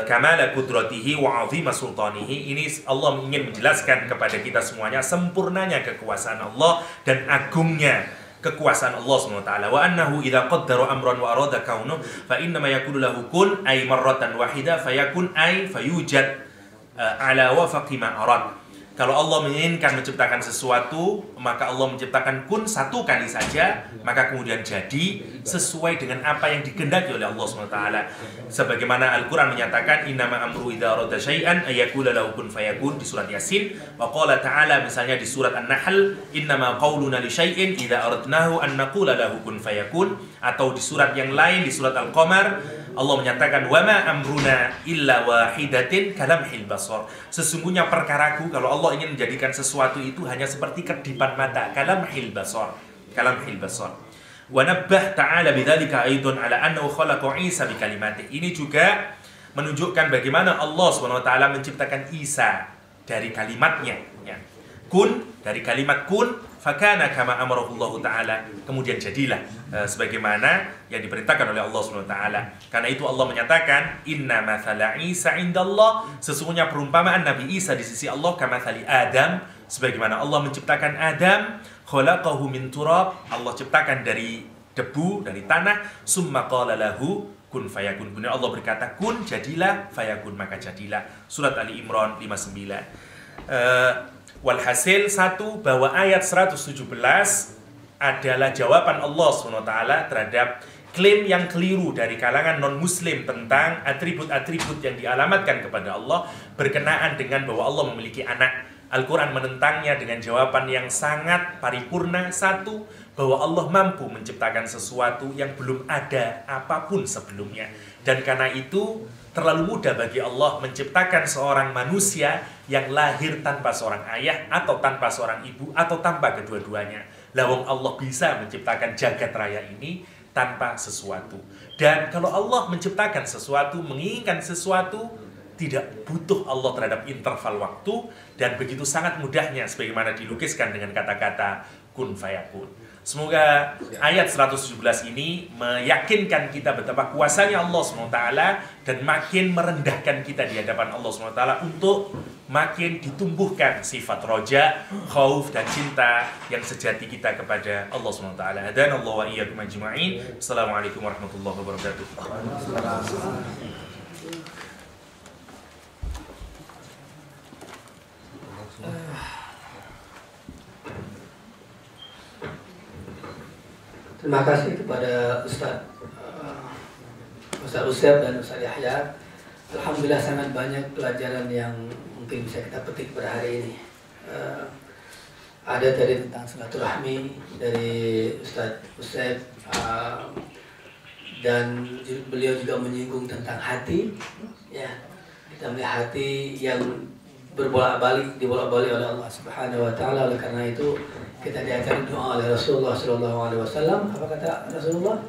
E: kamala qudratihi wa 'azima sultanihi. Ini Allah ingin menjelaskan kepada kita semuanya sempurnanya kekuasaan Allah dan agungnya kekuasaan Allah SWT. Wa annahu idza qaddara amran wa arada kaunuhu fa innama yaqulu lahu kun ay marratan wahida fayakun ay fayujad ala wafaqi ma arad. Kalau Allah menginginkan menciptakan sesuatu, maka Allah menciptakan kun satu kali saja, maka kemudian jadi sesuai dengan apa yang dikehendaki oleh Allah SWT. Sebagaimana Al-Quran menyatakan, innama amru idza arada syai'an ayyakula lahu kun fayakun, di surat Yasin. Wa qala ta'ala, misalnya di surat An-Nahl, innama qawluna li syai'in idza aradnahu an naqula lahu kun fayakun. Atau di surat yang lain, di surat Al-Qamar, Allah menyatakan wama amruna illa wahidatin kalamhil basar. Sesungguhnya perkaraku, kalau Allah ingin menjadikan sesuatu itu hanya seperti kedipan mata, kalamhil basar, kalamhil basar. Wa nabbah ta'ala bidzalika aidan ala annahu khalaqa Isa bikalimatih. Ini juga menunjukkan bagaimana Allah SWT menciptakan Isa dari kalimatnya, ya. Kun, dari kalimat kun, fakana kama amarahullahu ta'ala, kemudian jadilah sebagaimana yang diperintahkan oleh Allah SWT. Karena itu Allah menyatakan inna mathala Isa indallah, sesungguhnya perumpamaan Nabi Isa di sisi Allah kamathali Adam, sebagaimana Allah menciptakan Adam, Khalaqahu min turab, Allah ciptakan dari debu, dari tanah. Summa qala lahu kun fayakun. Kemudian Allah berkata, kun, jadilah, fayakun, maka jadilah. Surat Ali Imran 59. Walhasil satu, bahwa ayat 117 adalah jawaban Allah SWT terhadap klaim yang keliru dari kalangan non-muslim tentang atribut-atribut yang dialamatkan kepada Allah berkenaan dengan bahwa Allah memiliki anak. Al-Quran menentangnya dengan jawaban yang sangat paripurna. Satu, bahwa Allah mampu menciptakan sesuatu yang belum ada apapun sebelumnya. Dan karena itu terlalu mudah bagi Allah menciptakan seorang manusia yang lahir tanpa seorang ayah atau tanpa seorang ibu atau tanpa kedua-duanya. Lawang Allah bisa menciptakan jagat raya ini tanpa sesuatu. Dan kalau Allah menciptakan sesuatu, menginginkan sesuatu, tidak butuh Allah terhadap interval waktu, dan begitu sangat mudahnya sebagaimana dilukiskan dengan kata-kata kun fayakun. Semoga ayat 117 ini meyakinkan kita betapa kuasanya Allah SWT dan makin merendahkan kita di hadapan Allah SWT untuk makin ditumbuhkan sifat roja, khauf dan cinta yang sejati kita kepada Allah SWT. Hadanallahu wa iyyakum ajma'in. Assalamualaikum warahmatullahi wabarakatuh.
A: Terima kasih kepada Ustaz Usep dan Ustaz Yahya. Alhamdulillah sangat banyak pelajaran yang mungkin bisa kita petik pada hari ini. Ada tadi tentang silaturahmi dari Ustaz Usep, dan beliau juga menyinggung tentang hati. Ya, kita melihat hati yang dibolak-balik oleh Allah Subhanahu wa taala. Oleh karena itu kita diajari doa oleh Rasulullah sallallahu alaihi wasallam. Apa kata Rasulullah?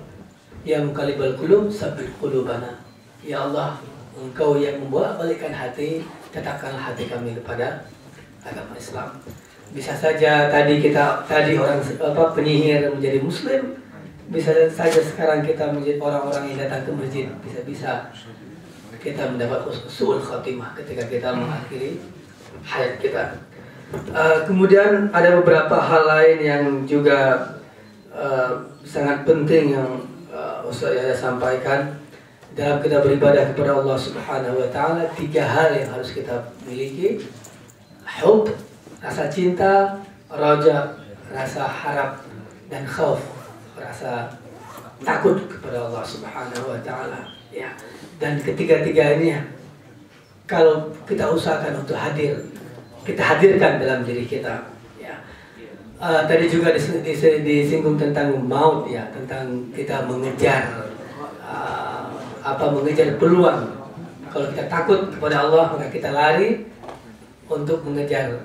A: Ya muqallibal qulub, tsabbit qulubana. Ya Allah, Engkau yang membolak-balikkan hati, tetapkanlah hati kami kepada agama Islam. Bisa saja tadi orang penyihir menjadi muslim, bisa saja sekarang kita menjadi orang-orang yang datang ke masjid, bisa-bisa kita mendapat su'ul khatimah ketika kita mengakhiri hayat kita. Kemudian ada beberapa hal lain yang juga sangat penting yang Ustaz Yahya sampaikan dalam kita beribadah kepada Allah Subhanahu wa taala. 3 hal yang harus kita miliki: hub, rasa cinta; raja, rasa harap; dan khauf, rasa takut kepada Allah Subhanahu wa taala. Ya. Dan ketiga-tiga ini kalau kita usahakan untuk kita hadirkan dalam diri kita. Ya. Tadi juga disinggung tentang maut, ya, tentang kita mengejar mengejar peluang. Kalau kita takut kepada Allah, maka kita lari untuk mengejar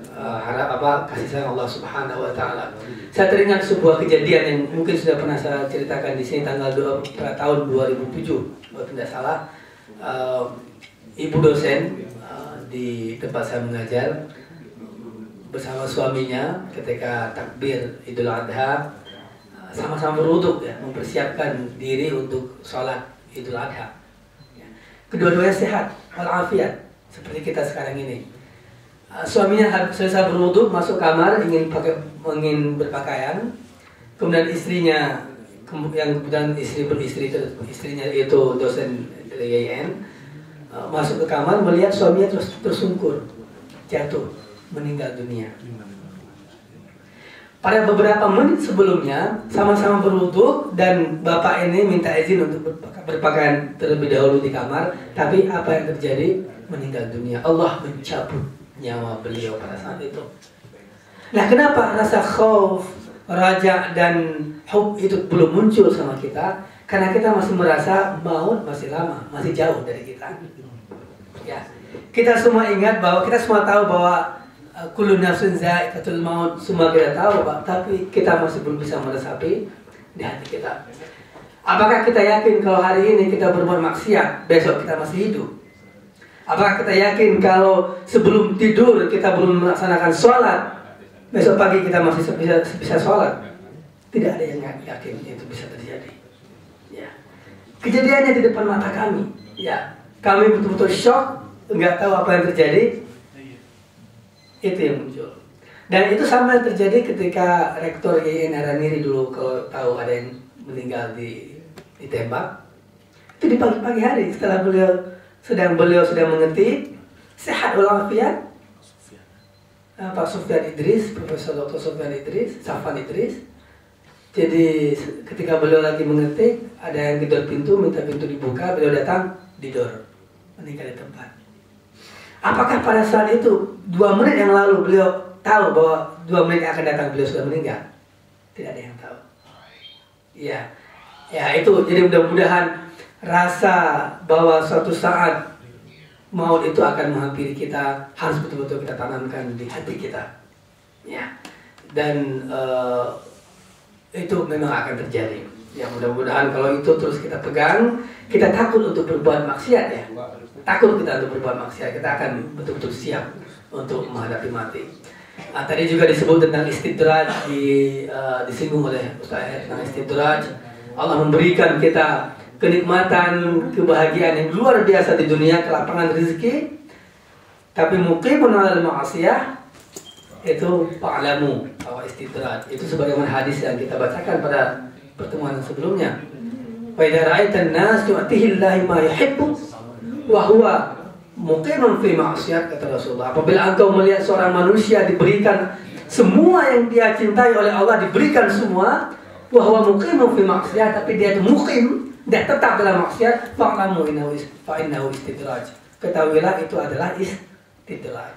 A: kasih sayang Allah Subhanahu wa taala. Saya teringat sebuah kejadian yang mungkin sudah pernah saya ceritakan di sini tahun 2007, kalau tidak salah. Ibu dosen di tempat saya mengajar bersama suaminya ketika takbir Idul Adha sama-sama berwudhu, ya, mempersiapkan diri untuk sholat Idul Adha. Ya. Kedua-duanya sehat walafiat seperti kita sekarang ini. Suaminya selesai berwudhu, masuk kamar, ingin berpakaian. Kemudian istrinya, yang kemudian istrinya itu dosen dari YIN, masuk ke kamar, melihat suaminya terus tersungkur, jatuh, meninggal dunia. Pada beberapa menit sebelumnya sama-sama berwudu dan bapak ini minta izin untuk berpakaian terlebih dahulu di kamar, tapi apa yang terjadi? Meninggal dunia. Allah mencabut nyawa beliau pada saat itu. Nah, kenapa rasa khauf, raja dan hub itu belum muncul sama kita? Karena kita masih merasa maut masih lama, masih jauh dari kita. Ya. Kita semua ingat bahwa kita semua tahu bahwa kullu nafsin za'iqatul maut, semua kita tahu, Pak, tapi kita masih belum bisa meresapi di hati kita. Apakah kita yakin kalau hari ini kita berbuat maksiat, besok kita masih hidup? Apakah kita yakin kalau sebelum tidur kita belum melaksanakan sholat, besok pagi kita masih bisa sholat? Tidak ada yang yakin itu bisa terjadi. Ya. Kejadiannya di depan mata kami. Ya. Kami betul-betul shock, nggak tahu apa yang terjadi. Itu yang muncul. Dan itu sama terjadi ketika Rektor IAIN Araniri dulu, kalau tahu ada yang meninggal ditembak. Itu di pagi-pagi hari setelah beliau sedang mengetik, sehat walafiat. Pak Sufyan Idris, Profesor Dr. Sufyan Idris, Safwan Idris. Jadi ketika beliau lagi mengetik, ada yang gedor pintu, minta pintu dibuka, beliau datang, didor, meninggal di tempat. Apakah pada saat itu 2 menit yang lalu beliau tahu bahwa 2 menit yang akan datang beliau sudah meninggal? Tidak ada yang tahu. Ya itu. Jadi mudah-mudahan rasa bahwa suatu saat maut itu akan menghampiri kita harus betul-betul kita tanamkan di hati kita, ya. Dan itu memang akan terjadi. Ya mudah-mudahan kalau itu terus kita pegang, kita takut untuk berbuat maksiat, ya. Takut kita untuk berbuat maksiat, kita akan betul-betul siap untuk menghadapi mati. Tadi juga disebut tentang istidraj, disinggung oleh Ustaz tentang istidraj. Allah memberikan kita kenikmatan, kebahagiaan yang luar biasa di dunia, kelapangan rezeki. Tapi muqimun 'alal ma'asiyah itu fa'lamu bahwa istidraj. Itu sebagaimana hadis yang kita bacakan pada pertemuan sebelumnya. Wa idza ra'aitan nas yu'tihi Allahu ma yuhibbu wa huwa muqimun fi ma'asiyah, kata Rasulullah. Apabila engkau melihat seorang manusia diberikan semua yang dia cintai oleh Allah, diberikan semua, wa huwa muqimun fi ma'asiyah, tapi dia itu muqim, dia tetap dalam maksiat, fa'lamu innahu istidraj. Ketahuilah itu adalah istidraj.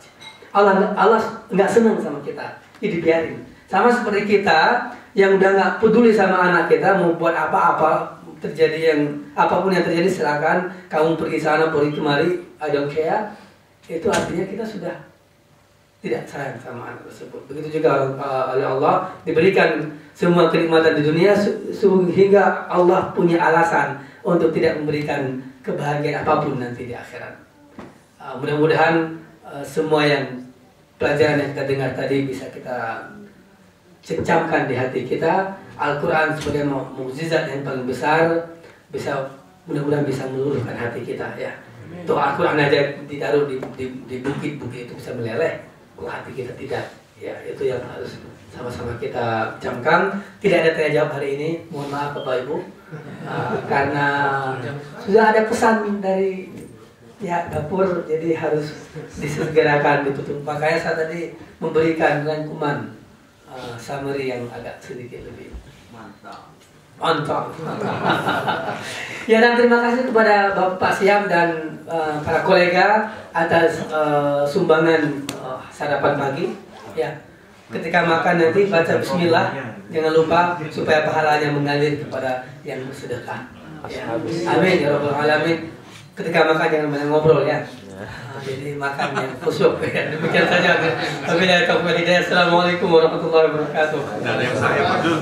A: Allah nggak senang sama kita, jadi biarin. Sama seperti kita yang udah nggak peduli sama anak kita, mau buat apa-apa, terjadi apapun yang terjadi silakan, kamu pergi sana, pergi kemari, I don't care. Itu artinya kita sudah tidak sayang sama anak tersebut. Begitu juga oleh Allah diberikan semua kenikmatan di dunia sehingga Allah punya alasan untuk tidak memberikan kebahagiaan apapun nanti di akhirat. Mudah-mudahan semua yang pelajaran yang kita dengar tadi bisa kita cecamkan di hati kita. Al-Quran sebagai mukjizat yang paling besar, mudah-mudahan bisa meluluhkan hati kita, ya. Tuh Al-Quran aja ditaruh di bukit-bukit itu bisa meleleh, hati kita tidak. Ya, itu yang harus sama-sama kita camkan. Tidak ada tanya jawab hari ini, mohon maaf Bapak Ibu, karena sudah ada pesan dari dapur, jadi harus disegerakan ditutup. Makanya saya tadi memberikan rangkuman summary yang agak sedikit lebih mantap. Ya, dan terima kasih kepada Bapak Siam dan para kolega atas sumbangan sarapan pagi. Ya, ketika makan nanti baca Bismillah, jangan lupa supaya pahalanya mengalir kepada yang bersedekah. Ya. Amin ya Rabbal Alamin. Ketika makan jangan banyak ngobrol, ya. Jadi makan yang khusyuk, ya. Demikian saja. Assalamualaikum warahmatullahi wabarakatuh.
D: Ada yang saya Abdul.